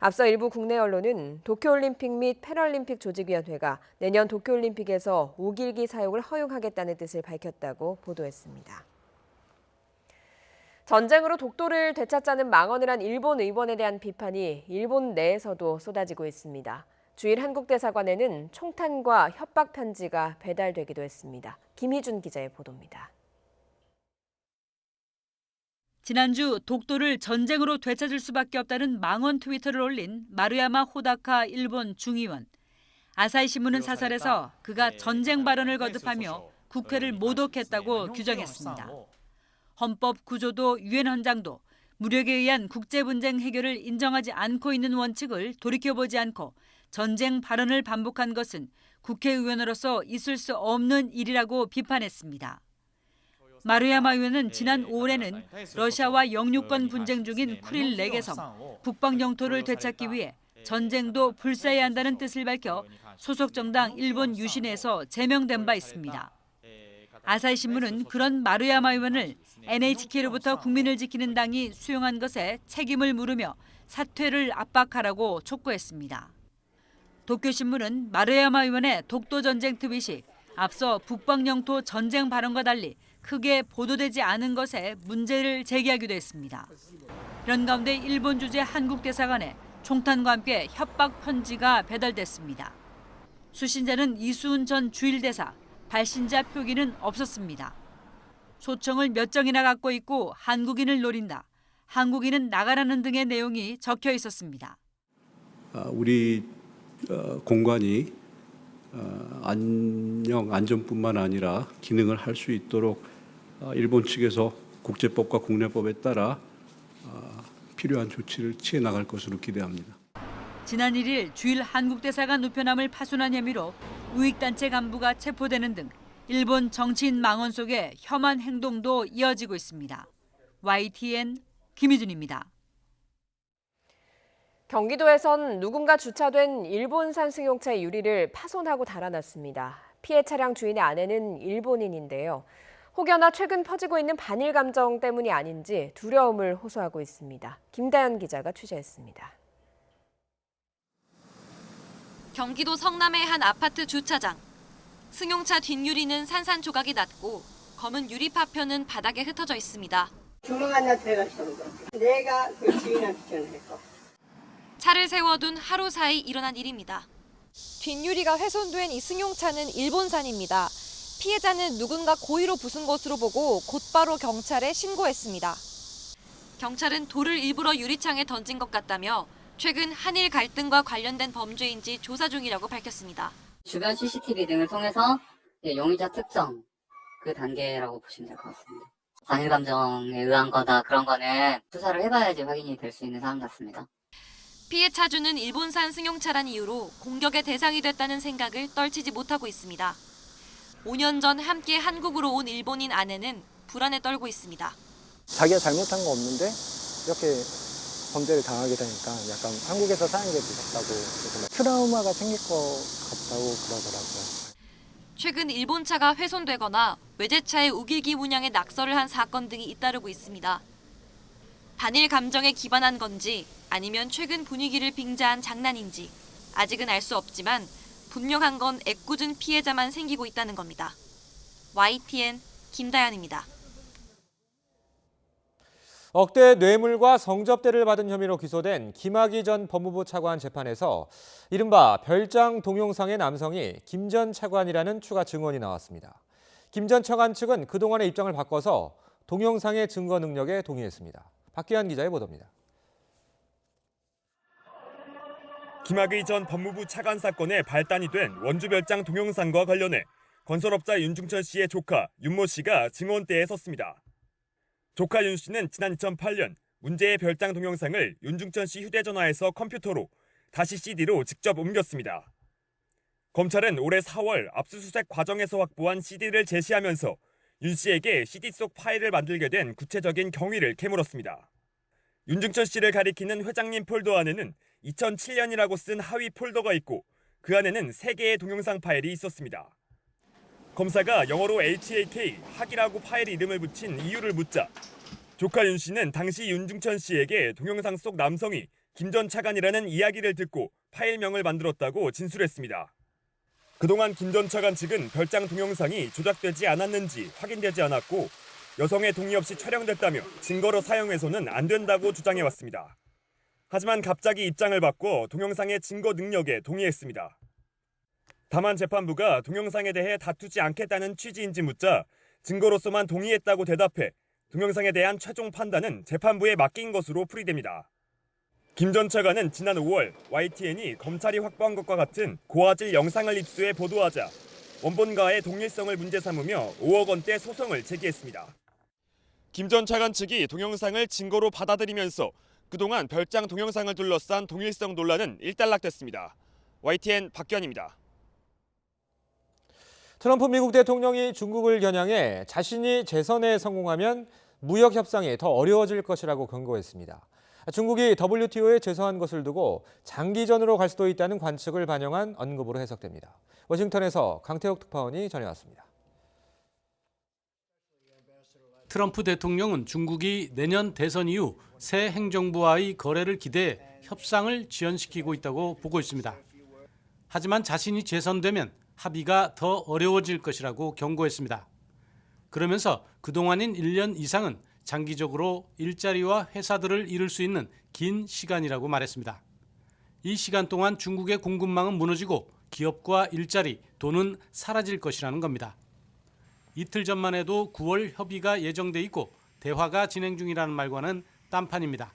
[SPEAKER 2] 앞서 일부 국내 언론은 도쿄올림픽 및 패럴림픽 조직위원회가 내년 도쿄올림픽에서 우길기 사용을 허용하겠다는 뜻을 밝혔다고 보도했습니다. 전쟁으로 독도를 되찾자는 망언을 한 일본 의원에 대한 비판이 일본 내에서도 쏟아지고 있습니다. 주일 한국대사관에는 총탄과 협박 편지가 배달되기도 했습니다. 김희준 기자의 보도입니다.
[SPEAKER 22] 지난주 독도를 전쟁으로 되찾을 수밖에 없다는 망언 트위터를 올린 마루야마 호다카 일본 중의원. 아사히 신문은 사설에서 그가 전쟁 발언을 거듭하며 국회를 모독했다고 규정했습니다. 헌법 구조도 유엔 헌장도 무력에 의한 국제 분쟁 해결을 인정하지 않고 있는 원칙을 돌이켜보지 않고 전쟁 발언을 반복한 것은 국회의원으로서 있을 수 없는 일이라고 비판했습니다. 마루야마 의원은 지난 5월에는 러시아와 영유권 분쟁 중인 쿠릴 내개성, 북방 영토를 되찾기 위해 전쟁도 불사해야 한다는 뜻을 밝혀 소속 정당 일본 유신에서 제명된 바 있습니다. 아사히 신문은 그런 마루야마 의원을 NHK로부터 국민을 지키는 당이 수용한 것에 책임을 물으며 사퇴를 압박하라고 촉구했습니다. 도쿄신문은 마루야마 의원의 독도 전쟁 트윗이 앞서 북방 영토 전쟁 발언과 달리 크게 보도되지 않은 것에 문제를 제기하기도 했습니다. 이런 가운데 일본 주재 한국 대사관에 총탄과 함께 협박 편지가 배달됐습니다. 수신자는 이수은 전 주일 대사, 발신자 표기는 없었습니다. 소청을 몇 장이나 갖고 있고 한국인을 노린다, 한국인은 나가라는 등의 내용이 적혀 있었습니다.
[SPEAKER 4] 우리 공관이 안전뿐만 아니라 기능을 할 수 있도록 일본 측에서 국제법과 국내법에 따라 필요한 조치를 취해 나갈 것으로 기대합니다.
[SPEAKER 22] 지난 1일 주일 한국대사관 우편함을 파손한 혐의로 우익단체 간부가 체포되는 등 일본 정치인 망언 속에 혐한 행동도 이어지고 있습니다. YTN 김희준입니다.
[SPEAKER 2] 경기도에선 누군가 주차된 일본산 승용차 유리를 파손하고 달아났습니다. 피해 차량 주인의 아내는 일본인인데요. 혹여나 최근 퍼지고 있는 반일 감정 때문이 아닌지 두려움을 호소하고 있습니다. 김다연 기자가 취재했습니다.
[SPEAKER 5] 경기도 성남의 한 아파트 주차장. 승용차 뒷유리는 산산조각이 났고 검은 유리 파편은 바닥에 흩어져 있습니다.
[SPEAKER 21] 조만간 내가 그 주인한테 전화했고.
[SPEAKER 5] 차를 세워둔 하루 사이 일어난 일입니다.
[SPEAKER 23] 뒷유리가 훼손된 이 승용차는 일본산입니다. 피해자는 누군가 고의로 부순 것으로 보고 곧바로 경찰에 신고했습니다.
[SPEAKER 5] 경찰은 돌을 일부러 유리창에 던진 것 같다며 최근 한일 갈등과 관련된 범죄인지 조사 중이라고 밝혔습니다.
[SPEAKER 24] 주변 CCTV 등을 통해서 용의자 특정 그 단계라고 보시면 될 것 같습니다. 반일 감정에 의한 거다 그런 거는 수사를 해봐야지 확인이 될 수 있는 사안 같습니다.
[SPEAKER 5] 피해 차주는 일본산 승용차란 이유로 공격의 대상이 됐다는 생각을 떨치지 못하고 있습니다. 5년 전 함께 한국으로 온 일본인 아내는 불안에 떨고 있습니다.
[SPEAKER 25] 자기가 잘못한 거 없는데 이렇게 범죄를 당하게 되니까 약간 한국에서 사는 게 무섭다고 그래서 트라우마가 생길 것 같다고 그러더라고요.
[SPEAKER 5] 최근 일본차가 훼손되거나 외제차의 우길기 문양에 낙서를 한 사건 등이 잇따르고 있습니다. 반일 감정에 기반한 건지 아니면 최근 분위기를 빙자한 장난인지 아직은 알 수 없지만 분명한 건 애꿎은 피해자만 생기고 있다는 겁니다. YTN 김다연입니다.
[SPEAKER 1] 억대 뇌물과 성접대를 받은 혐의로 기소된 김학의 전 법무부 차관 재판에서 이른바 별장 동영상의 남성이 김 전 차관이라는 추가 증언이 나왔습니다. 김 전 차관 측은 그동안의 입장을 바꿔서 동영상의 증거 능력에 동의했습니다. 박기환 기자의 보도입니다.
[SPEAKER 26] 김학의 전 법무부 차관 사건의 발단이 된 원주별장 동영상과 관련해 건설업자 윤중천 씨의 조카 윤모 씨가 증언대에 섰습니다. 조카 윤 씨는 지난 2008년 문제의 별장 동영상을 윤중천 씨 휴대전화에서 컴퓨터로 다시 CD로 직접 옮겼습니다. 검찰은 올해 4월 압수수색 과정에서 확보한 CD를 제시하면서 윤 씨에게 CD 속 파일을 만들게 된 구체적인 경위를 캐물었습니다. 윤중천 씨를 가리키는 회장님 폴더 안에는 2007년이라고 쓴 하위 폴더가 있고 그 안에는 3개의 동영상 파일이 있었습니다. 검사가 영어로 HAK, 학이라고 파일 이름을 붙인 이유를 묻자 조카 윤 씨는 당시 윤중천 씨에게 동영상 속 남성이 김 전 차관이라는 이야기를 듣고 파일명을 만들었다고 진술했습니다. 그동안 김 전 차관 측은 별장 동영상이 조작되지 않았는지 확인되지 않았고 여성의 동의 없이 촬영됐다며 증거로 사용해서는 안 된다고 주장해왔습니다. 하지만 갑자기 입장을 바꿔 동영상의 증거 능력에 동의했습니다. 다만 재판부가 동영상에 대해 다투지 않겠다는 취지인지 묻자 증거로서만 동의했다고 대답해 동영상에 대한 최종 판단은 재판부에 맡긴 것으로 풀이됩니다. 김 전 차관은 지난 5월 YTN이 검찰이 확보한 것과 같은 고화질 영상을 입수해 보도하자 원본과의 동일성을 문제 삼으며 5억 원대 소송을 제기했습니다. 김 전 차관 측이 동영상을 증거로 받아들이면서 그동안 별장 동영상을 둘러싼 동일성 논란은 일단락됐습니다. YTN 박기환입니다.
[SPEAKER 1] 트럼프 미국 대통령이 중국을 겨냥해 자신이 재선에 성공하면 무역 협상이 더 어려워질 것이라고 경고했습니다. 중국이 WTO에 제소한 것을 두고 장기전으로 갈 수도 있다는 관측을 반영한 언급으로 해석됩니다. 워싱턴에서 강태욱 특파원이 전해왔습니다.
[SPEAKER 3] 트럼프 대통령은 중국이 내년 대선 이후 새 행정부와의 거래를 기대해 협상을 지연시키고 있다고 보고 있습니다. 하지만 자신이 재선되면 합의가 더 어려워질 것이라고 경고했습니다. 그러면서 그동안인 1년 이상은 장기적으로 일자리와 회사들을 잃을 수 있는 긴 시간이라고 말했습니다. 이 시간 동안 중국의 공급망은 무너지고 기업과 일자리, 돈은 사라질 것이라는 겁니다. 이틀 전만 해도 9월 협의가 예정돼 있고 대화가 진행 중이라는 말과는 딴판입니다.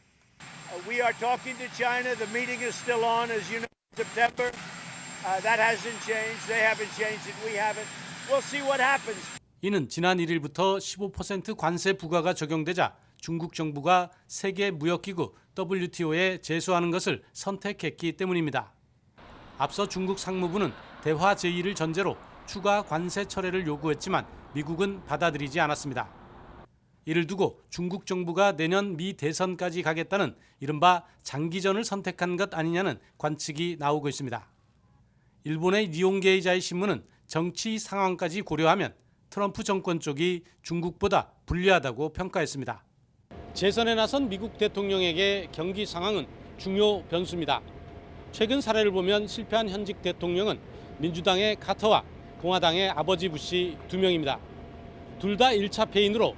[SPEAKER 6] We are talking to China. The meeting is still on, as you know, in September. That hasn't changed. They haven't changed it. We haven't. We'll see what happens.
[SPEAKER 3] 이는 지난 1일부터 15% 관세 부과가 적용되자 중국 정부가 세계 무역기구 WTO에 제소하는 것을 선택했기 때문입니다. 앞서 중국 상무부는 대화 제의를 전제로 추가 관세 철회를 요구했지만 미국은 받아들이지 않았습니다. 이를 두고 중국 정부가 내년 미 대선까지 가겠다는 이른바 장기전을 선택한 것 아니냐는 관측이 나오고 있습니다. 일본의 니혼게이자이 신문은 정치 상황까지 고려하면 트럼프 정권 쪽이 중국보다 불리하다고 평가했습니다. 재선에 나선 미국 대통령에게 경기 상황은 중요 변수입니다. 최근 사례를 보면 실패한 현직 대통령은 민주당의 카터와 공화당의 아버지 부시 2명입니다. 둘 다 1차 패인으로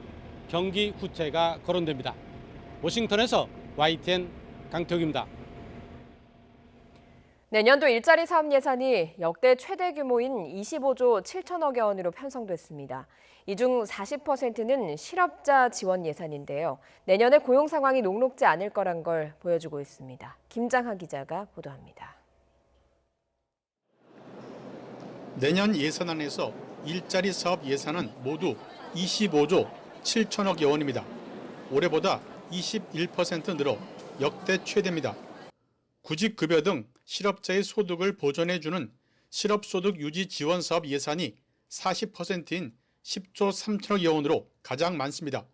[SPEAKER 3] 경기 후퇴가 거론됩니다. 워싱턴에서 YTN 강태욱입니다.
[SPEAKER 2] 내년도 일자리 사업 예산이 역대 최대 규모인 25조 7천억여 원으로 편성됐습니다. 이 중 40%는 실업자 지원 예산인데요. 내년에 고용 상황이 녹록지 않을 거란 걸 보여주고 있습니다. 김장하 기자가 보도합니다.
[SPEAKER 7] 내년 예산안에서 일자리 사업 예산은 모두 25조 7천억여 원입니다. 올해보다 21% 늘어 역대 최대입니다. 구직급여 등 실업자의 소득을 보전해주는 실업소득 유지 지원 사업 예산이 40%인 10조 3천억여 원으로 가장 많습니다.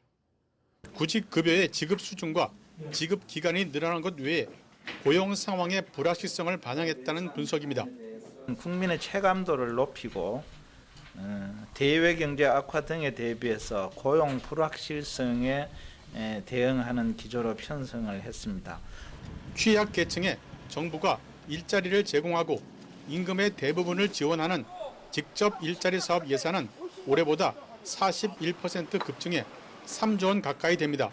[SPEAKER 7] 구직급여의 지급 수준과 지급 기간이 늘어난 것 외에 고용 상황의 불확실성을 반영했다는 분석입니다.
[SPEAKER 8] 국민의 체감도를 높이고 대외 경제 악화 등에 대비해서 고용 불확실성에 대응하는 기조로 편성을 했습니다.
[SPEAKER 7] 취약계층에 정부가 일자리를 제공하고 임금의 대부분을 지원하는 직접 일자리 사업 예산은 올해보다 41% 급증해 3조 원 가까이 됩니다.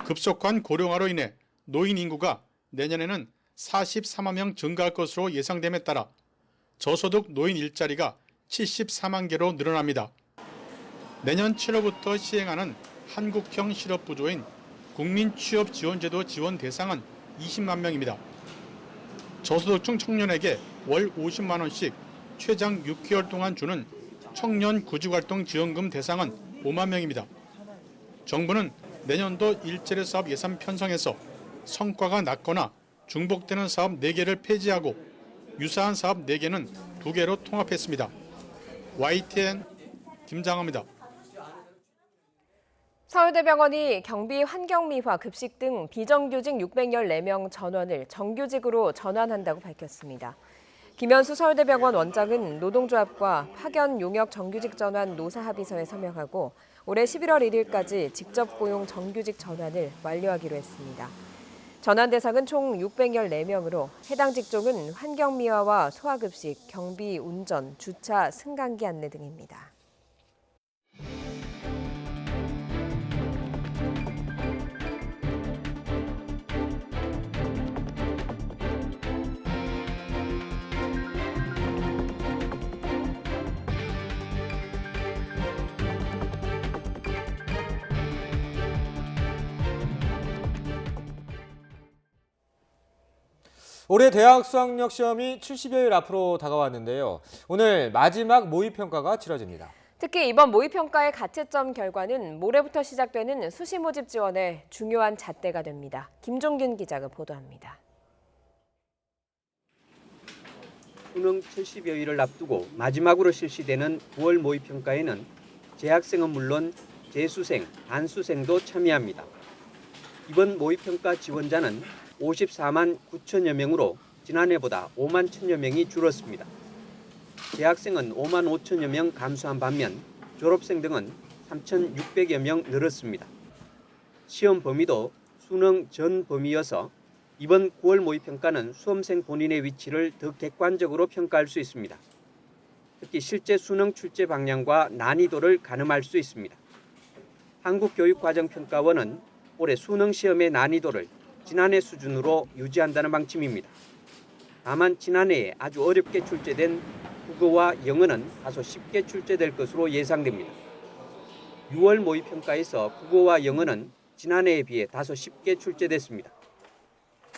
[SPEAKER 7] 급속한 고령화로 인해 노인 인구가 내년에는 44만 명 증가할 것으로 예상됨에 따라 저소득 노인 일자리가 74만 개로 늘어납니다. 내년 7월부터 시행하는 한국형 실업부조인 국민취업지원제도 지원 대상은 20만 명입니다. 저소득층 청년에게 월 50만 원씩 최장 6개월 동안 주는 청년 구직활동 지원금 대상은 5만 명입니다. 정부는 내년도 일자리 사업 예산 편성에서 성과가 낮거나 중복되는 사업 4개를 폐지하고 유사한 사업 4개는 2개로 통합했습니다. YTN 김장하입니다.
[SPEAKER 2] 서울대병원이 경비 환경미화 급식 등 비정규직 614명 전원을 정규직으로 전환한다고 밝혔습니다. 김현수 서울대병원 원장은 노동조합과 파견 용역 정규직 전환 노사합의서에 서명하고 올해 11월 1일까지 직접 고용 정규직 전환을 완료하기로 했습니다. 전환 대상은 총 614명으로 해당 직종은 환경미화와 소화급식, 경비, 운전, 주차, 승강기 안내 등입니다.
[SPEAKER 1] 올해 대학 수학력 시험이 70여일 앞으로 다가왔는데요. 오늘 마지막 모의평가가 치러집니다.
[SPEAKER 2] 특히 이번 모의평가의 가채점 결과는 모레부터 시작되는 수시 모집 지원의 중요한 잣대가 됩니다. 김종균 기자가 보도합니다.
[SPEAKER 9] 수능 70여일을 앞두고 마지막으로 실시되는 9월 모의평가에는 재학생은 물론 재수생, 반수생도 참여합니다. 이번 모의평가 지원자는 54만 9천여 명으로 지난해보다 5만 1천여 명이 줄었습니다. 재학생은 5만 5천여 명 감소한 반면 졸업생 등은 3,600여 명 늘었습니다. 시험 범위도 수능 전 범위여서 이번 9월 모의평가는 수험생 본인의 위치를 더 객관적으로 평가할 수 있습니다. 특히 실제 수능 출제 방향과 난이도를 가늠할 수 있습니다. 한국교육과정평가원은 올해 수능 시험의 난이도를 지난해 수준으로 유지한다는 방침입니다. 다만 지난해에 아주 어렵게 출제된 국어와 영어는 다소 쉽게 출제될 것으로 예상됩니다. 6월 모의평가에서 국어와 영어는 지난해에 비해 다소 쉽게 출제됐습니다.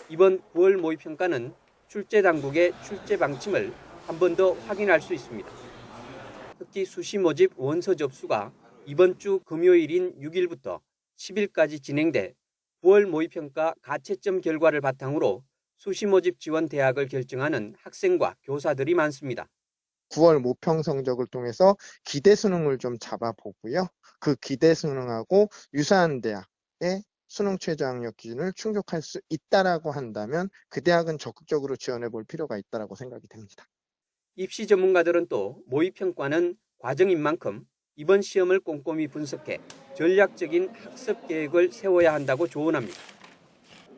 [SPEAKER 9] 이번 9월 모의평가는 출제 당국의 출제 방침을 한 번 더 확인할 수 있습니다. 특히 수시 모집 원서 접수가 이번 주 금요일인 6일부터 10일까지 진행돼 9월 모의평가 가채점 결과를 바탕으로 수시 모집 지원 대학을 결정하는 학생과 교사들이 많습니다.
[SPEAKER 10] 9월 모평 성적을 통해서 기대 수능을 좀 잡아보고요. 그 기대 수능하고 유사한 대학의 수능 최저학력 기준을 충족할 수 있다라고 한다면 그 대학은 적극적으로 지원해 볼 필요가 있다라고 생각이 됩니다.
[SPEAKER 9] 입시 전문가들은 또 모의평가는 과정인 만큼 이번 시험을 꼼꼼히 분석해 전략적인 학습 계획을 세워야 한다고 조언합니다.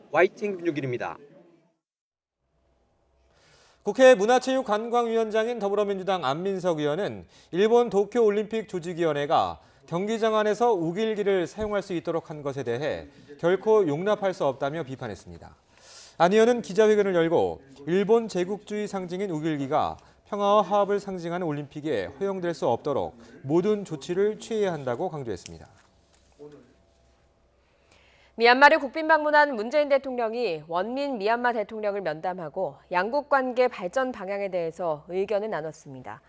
[SPEAKER 9] YTN 김유길입니다.
[SPEAKER 1] 국회 문화체육관광위원장인 더불어민주당 안민석 의원은 일본 도쿄올림픽 조직위원회가 경기장 안에서 우길기를 사용할 수 있도록 한 것에 대해 결코 용납할 수 없다며 비판했습니다. 안 의원은 기자회견을 열고 일본 제국주의 상징인 우길기가 평화와 화합을 상징하는 올림픽에 허용될 수 없도록 모든 조치를 취해야 한다고 강조했습니다.
[SPEAKER 2] 미얀마를 국빈 방문한 문재인 대통령이 원민 미얀마 대통령을 면담하고 양국 관계 발전 방향에 대해서 의견을 나눴습니다.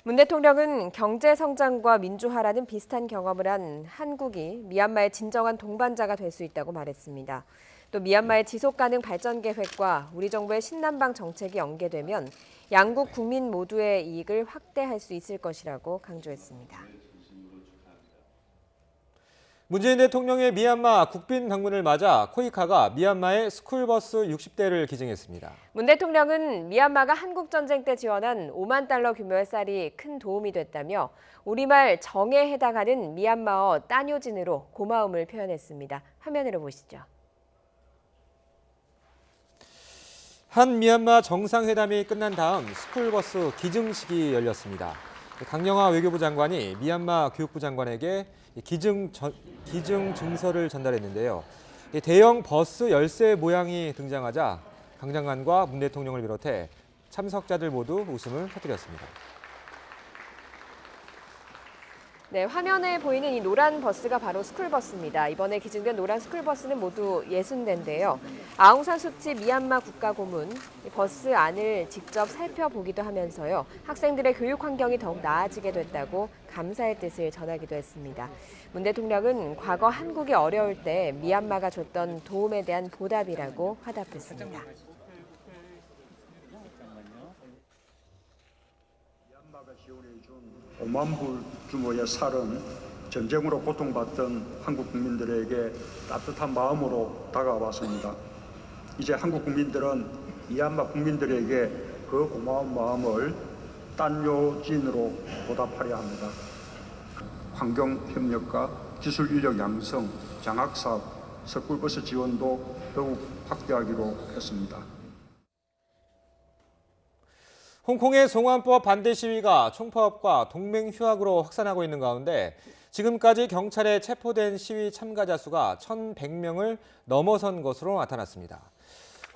[SPEAKER 2] 문 대통령은 경제 성장과 민주화라는 비슷한 경험을 한 한국이 미얀마의 진정한 동반자가 될 수 있다고 말했습니다. 또 미얀마의 지속가능 발전 계획과 우리 정부의 신남방 정책이 연계되면 양국 국민 모두의 이익을 확대할 수 있을 것이라고 강조했습니다.
[SPEAKER 1] 문재인 대통령의 미얀마 국빈 방문을 맞아 코이카가 미얀마에 스쿨버스 60대를 기증했습니다.
[SPEAKER 2] 문 대통령은 미얀마가 한국전쟁 때 지원한 5만 달러 규모의 쌀이 큰 도움이 됐다며 우리말 정에 해당하는 미얀마어 따뇨진으로 고마움을 표현했습니다. 화면으로 보시죠.
[SPEAKER 1] 한 미얀마 정상회담이 끝난 다음 스쿨버스 기증식이 열렸습니다. 강영화 외교부 장관이 미얀마 교육부 장관에게 기증 증서를 전달했는데요. 대형 버스 열쇠 모양이 등장하자 강 장관과 문 대통령을 비롯해 참석자들 모두 웃음을 터뜨렸습니다.
[SPEAKER 2] 네, 화면에 보이는 이 노란 버스가 바로 스쿨버스입니다. 이번에 기증된 노란 스쿨버스는 모두 60대인데요. 아웅산 수치 미얀마 국가고문 버스 안을 직접 살펴보기도 하면서요. 학생들의 교육 환경이 더욱 나아지게 됐다고 감사의 뜻을 전하기도 했습니다. 문 대통령은 과거 한국이 어려울 때 미얀마가 줬던 도움에 대한 보답이라고 화답했습니다.
[SPEAKER 11] 5만 불 규모의 쌀은 전쟁으로 고통받던 한국 국민들에게 따뜻한 마음으로 다가왔습니다. 이제 한국 국민들은 미얀마 국민들에게 그 고마운 마음을 딴요진으로 보답하려 합니다. 환경협력과 기술인력 양성, 장학사업, 스쿨버스 지원도 더욱 확대하기로 했습니다.
[SPEAKER 1] 홍콩의 송환법 반대 시위가 총파업과 동맹 휴학으로 확산하고 있는 가운데 지금까지 경찰에 체포된 시위 참가자 수가 1,100명을 넘어선 것으로 나타났습니다.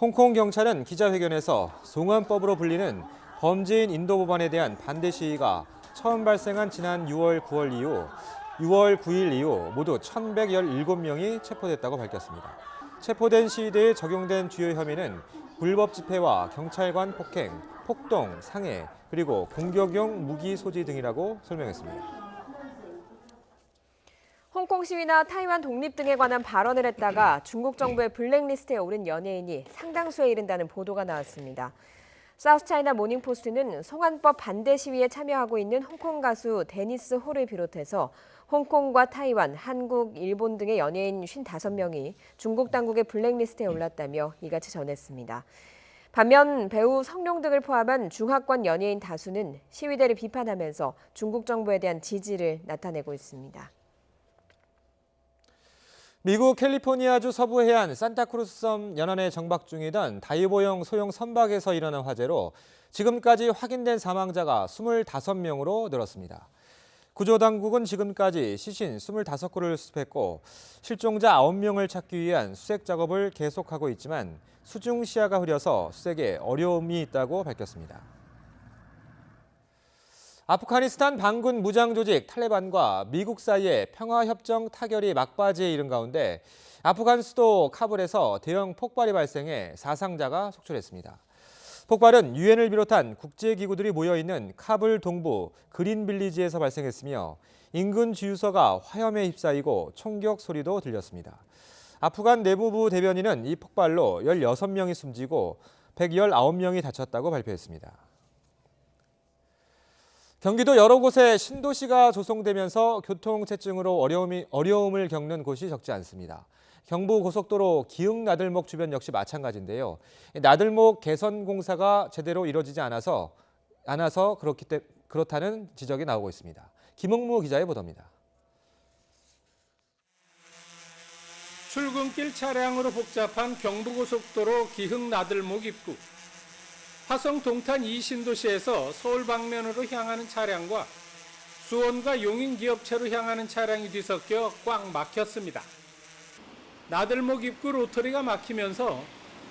[SPEAKER 1] 홍콩 경찰은 기자회견에서 송환법으로 불리는 범죄인 인도 법안에 대한 반대 시위가 처음 발생한 지난 6월 9일 이후 모두 1,117명이 체포됐다고 밝혔습니다. 체포된 시위대에 적용된 주요 혐의는 불법 집회와 경찰관 폭행, 폭동, 상해, 그리고 공격용 무기 소지 등이라고 설명했습니다.
[SPEAKER 2] 홍콩 시위나 타이완 독립 등에 관한 발언을 했다가 중국 정부의 블랙리스트에 오른 연예인이 상당수에 이른다는 보도가 나왔습니다. 사우스차이나 모닝포스트는 송환법 반대 시위에 참여하고 있는 홍콩 가수 데니스 호를 비롯해서 홍콩과 타이완, 한국, 일본 등의 연예인 55명이 중국 당국의 블랙리스트에 올랐다며 이같이 전했습니다. 반면 배우 성룡 등을 포함한 중하권 연예인 다수는 시위대를 비판하면서 중국 정부에 대한 지지를 나타내고 있습니다.
[SPEAKER 1] 미국 캘리포니아주 서부 해안 산타크루스 섬 연안에 정박 중이던 다이버용 소형 선박에서 일어난 화재로 지금까지 확인된 사망자가 25명으로 늘었습니다. 구조당국은 지금까지 시신 25구를 수습했고 실종자 9명을 찾기 위한 수색 작업을 계속하고 있지만 수중 시야가 흐려서 수색에 어려움이 있다고 밝혔습니다. 아프가니스탄 반군 무장 조직 탈레반과 미국 사이의 평화협정 타결이 막바지에 이른 가운데 아프간 수도 카불에서 대형 폭발이 발생해 사상자가 속출했습니다. 폭발은 유엔을 비롯한 국제기구들이 모여있는 카불 동부 그린빌리지에서 발생했으며 인근 주유소가 화염에 휩싸이고 총격 소리도 들렸습니다. 아프간 내무부 대변인은 이 폭발로 16명이 숨지고 119명이 다쳤다고 발표했습니다. 경기도 여러 곳에 신도시가 조성되면서 교통체증으로 어려움을 겪는 곳이 적지 않습니다. 경부고속도로 기흥나들목 주변 역시 마찬가지인데요. 나들목 개선 공사가 제대로 이루어지지 않아서 그렇다는 지적이 나오고 있습니다. 김흥무 기자의 보도입니다.
[SPEAKER 3] 출근길 차량으로 복잡한 경부고속도로 기흥나들목 입구. 화성 동탄 2신도시에서 서울 방면으로 향하는 차량과 수원과 용인 기업체로 향하는 차량이 뒤섞여 꽉 막혔습니다. 나들목 입구 로터리가 막히면서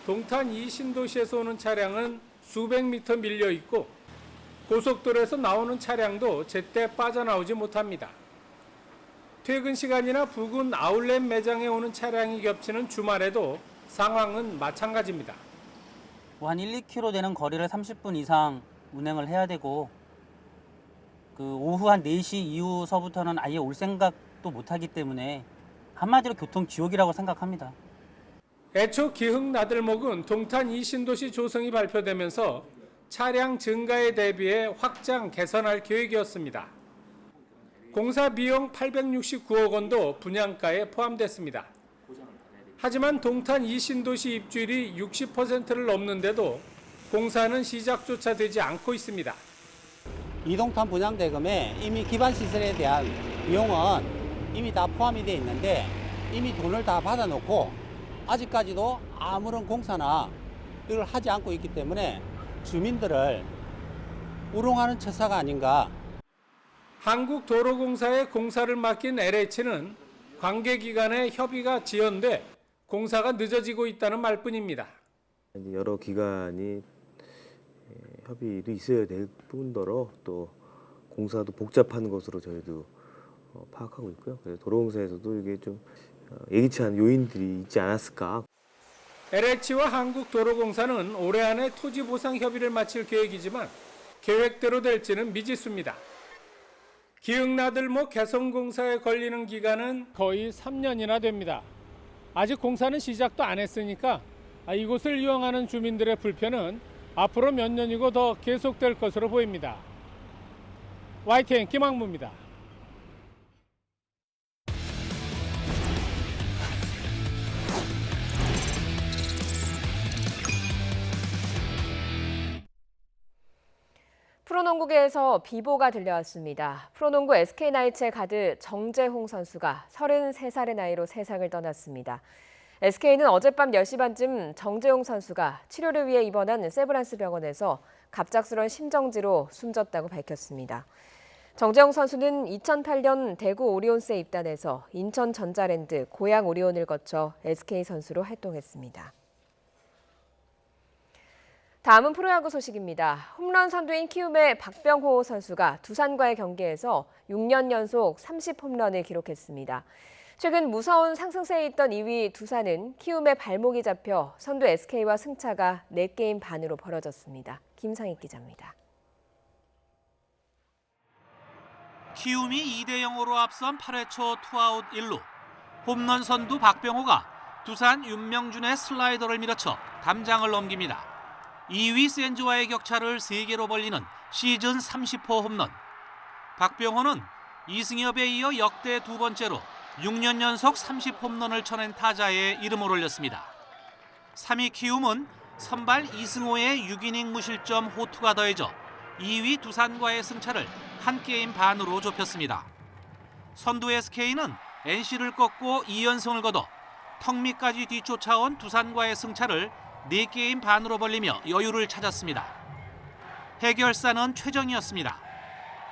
[SPEAKER 3] 동탄 2신도시에서 오는 차량은 수백 미터 밀려 있고 고속도로에서 나오는 차량도 제때 빠져나오지 못합니다. 퇴근 시간이나 부근 아울렛 매장에 오는 차량이 겹치는 주말에도 상황은 마찬가지입니다.
[SPEAKER 12] 한 1, 2km 되는 거리를 30분 이상 운행을 해야 되고 오후 한 4시 이후서부터는 아예 올 생각도 못하기 때문에 한마디로 교통 지옥이라고 생각합니다.
[SPEAKER 3] 애초 기흥나들목은 동탄 2신도시 조성이 발표되면서 차량 증가에 대비해 확장 개선할 계획이었습니다. 공사 비용 869억 원도 분양가에 포함됐습니다. 하지만 동탄 2신도시 입주율이 60%를 넘는데도 공사는 시작조차 되지 않고 있습니다.
[SPEAKER 12] 이동탄 분양대금에 이미 기반 시설에 대한 비용은 이미 다 포함이 되어 있는데 이미 돈을 다 받아놓고 아직까지도 아무런 공사나 이걸 하지 않고 있기 때문에 주민들을 우롱하는 처사가 아닌가.
[SPEAKER 3] 한국도로공사에 공사를 맡긴 LH는 관계기관의 협의가 지연돼 공사가 늦어지고 있다는 말뿐입니다.
[SPEAKER 13] 여러 기관이 협의도 있어야 될 뿐더러 또 공사도 복잡한 것으로 저희도 파악하고 있고요. 그래서 도로공사에서도 이게 좀 예기치 않은 요인들이 있지 않았을까.
[SPEAKER 3] LH와 한국도로공사는 올해 안에 토지보상 협의를 마칠 계획이지만 계획대로 될지는 미지수입니다. 기흥나들목 개선공사에 걸리는 기간은 거의 3년이나 됩니다. 아직 공사는 시작도 안 했으니까 이곳을 이용하는 주민들의 불편은 앞으로 몇 년이고 더 계속될 것으로 보입니다. YTN 김학무입니다.
[SPEAKER 2] 프로농구계에서 비보가 들려왔습니다. 프로농구 SK나이츠의 가드 정재홍 선수가 33살의 나이로 세상을 떠났습니다. SK는 어젯밤 10시 반쯤 정재홍 선수가 치료를 위해 입원한 세브란스 병원에서 갑작스런 심정지로 숨졌다고 밝혔습니다. 정재홍 선수는 2008년 대구 오리온스에 입단해서 인천 전자랜드, 고양 오리온을 거쳐 SK 선수로 활동했습니다. 다음은 프로야구 소식입니다. 홈런 선두인 키움의 박병호 선수가 두산과의 경기에서 6년 연속 30홈런을 기록했습니다. 최근 무서운 상승세에 있던 2위 두산은 키움의 발목이 잡혀 선두 SK와 승차가 4게임 반으로 벌어졌습니다. 김상익 기자입니다.
[SPEAKER 14] 키움이 2대0으로 앞선 8회 초 투아웃 1루. 홈런 선두 박병호가 두산 윤명준의 슬라이더를 밀어쳐 담장을 넘깁니다. 2위 센즈와의 격차를 3개로 벌리는 시즌 30호 홈런. 박병호는 이승엽에 이어 역대 두 번째로 6년 연속 30홈런을 쳐낸 타자에 이름을 올렸습니다. 3위 키움은 선발 이승호의 6이닝 무실점 호투가 더해져 2위 두산과의 승차를 한 게임 반으로 좁혔습니다. 선두 SK는 NC를 꺾고 2연승을 거둬 턱 밑까지 뒤쫓아온 두산과의 승차를 4게임 반으로 벌리며 여유를 찾았습니다. 해결사는 최정이었습니다.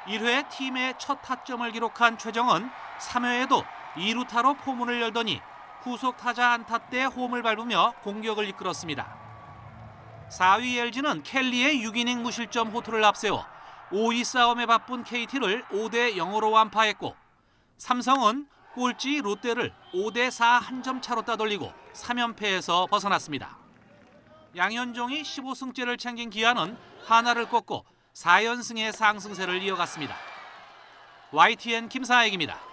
[SPEAKER 14] 1회 팀의 첫 타점을 기록한 최정은 3회에도 2루타로 포문을 열더니 후속 타자 안타 때 홈을 밟으며 공격을 이끌었습니다. 4위 LG는 켈리의 6이닝 무실점 호투를 앞세워 5위 싸움에 바쁜 KT를 5대 0으로 완파했고, 삼성은 꼴찌 롯데를 5대 4 한 점 차로 따돌리고 3연패에서 벗어났습니다. 양현종이 15승째를 챙긴 기아는 하나를 꺾고 4연승의 상승세를 이어갔습니다. YTN 김사익입니다.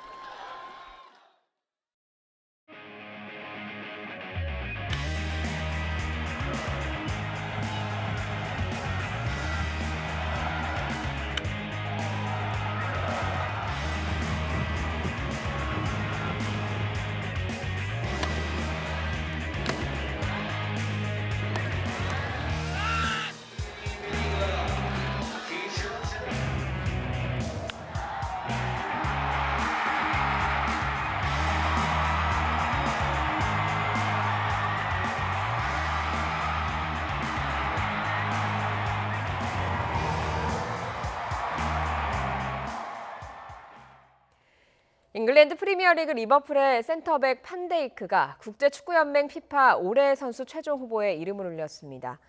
[SPEAKER 2] 잉글랜드 프리미어리그 리버풀의 센터백 판데이크가 국제축구연맹 피파 올해의 선수 최종 후보에 이름을 올렸습니다.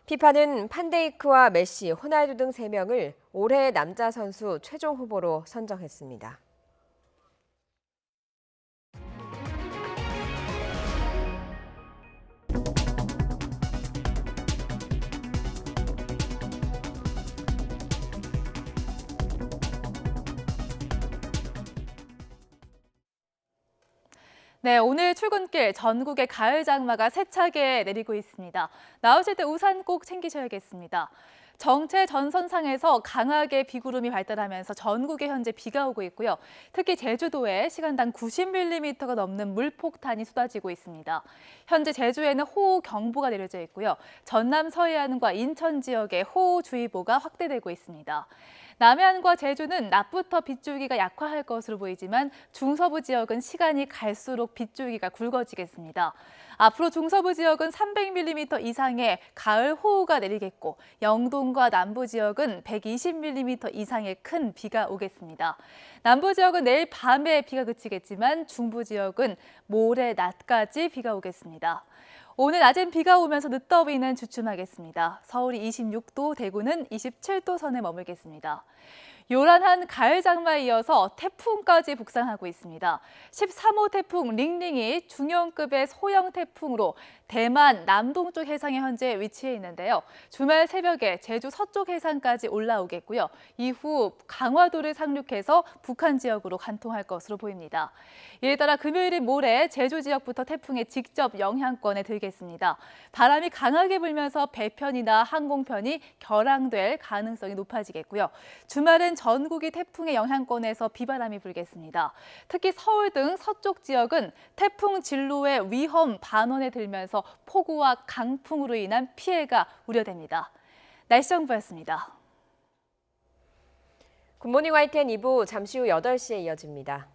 [SPEAKER 2] 피파는 판데이크와 메시, 호날두 등 3명을 올해의 남자 선수 최종 후보로 선정했습니다.
[SPEAKER 15] 네, 오늘 출근길 전국의 가을 장마가 세차게 내리고 있습니다. 나오실 때 우산 꼭 챙기셔야겠습니다. 정체 전선상에서 강하게 비구름이 발달하면서 전국에 현재 비가 오고 있고요. 특히 제주도에 시간당 90mm가 넘는 물폭탄이 쏟아지고 있습니다. 현재 제주에는 호우경보가 내려져 있고요. 전남 서해안과 인천 지역에 호우주의보가 확대되고 있습니다. 남해안과 제주는 낮부터 빗줄기가 약화할 것으로 보이지만 중서부 지역은 시간이 갈수록 빗줄기가 굵어지겠습니다. 앞으로 중서부 지역은 300mm 이상의 가을 호우가 내리겠고, 영동과 남부 지역은 120mm 이상의 큰 비가 오겠습니다. 남부 지역은 내일 밤에 비가 그치겠지만 중부 지역은 모레 낮까지 비가 오겠습니다. 오늘 낮엔 비가 오면서 늦더위는 주춤하겠습니다. 서울이 26도, 대구는 27도 선에 머물겠습니다. 요란한 가을 장마에 이어서 태풍까지 북상하고 있습니다. 13호 태풍 링링이 중형급의 소형 태풍으로 대만 남동쪽 해상에 현재 위치해 있는데요. 주말 새벽에 제주 서쪽 해상까지 올라오겠고요. 이후 강화도를 상륙해서 북한 지역으로 관통할 것으로 보입니다. 이에 따라 금요일인 모레 제주 지역부터 태풍의 직접 영향권에 들겠습니다. 바람이 강하게 불면서 배편이나 항공편이 결항될 가능성이 높아지겠고요. 주말은 전국이 태풍의 영향권에서 비바람이 불겠습니다. 특히 서울 등 서쪽 지역은 태풍 진로의 위험 반원에 들면서 폭우와 강풍으로 인한 피해가 우려됩니다. 날씨 정보였습니다.
[SPEAKER 2] 굿모닝 YTN 2부 잠시 후 8시에 이어집니다.